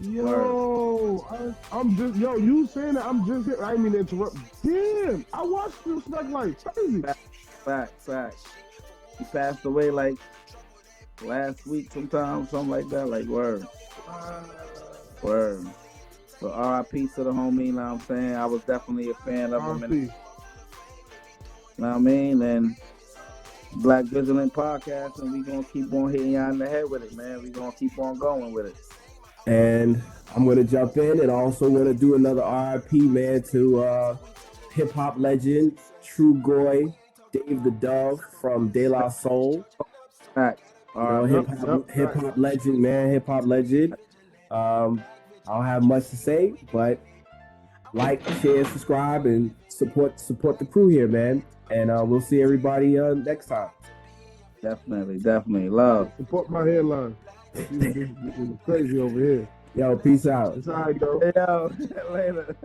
Yo, I'm just you saying that I'm just here. I didn't mean to interrupt. Damn, I watched Respect Life. Crazy. Fact. He passed away last week sometime, something like that. Word. So R.I.P. to the homie, you know what I'm saying? I was definitely a fan of him. You know what I mean? And Black Vigilant Podcast, and we gonna keep on hitting y'all in the head with it, man. We gonna keep on going with it. And I'm gonna jump in and also wanna do another RIP, man, to hip hop legend, True Goy, Dave the Dove from De La Soul. Fact. Hip hop legend, man, hip hop legend. I don't have much to say, but like, share, subscribe, and support the crew here, man. And we'll see everybody next time. Definitely. Love. Support my headline. This is crazy over here. Yo, peace out. That's how I go. Hey, yo, later.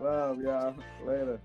Love, y'all. Later.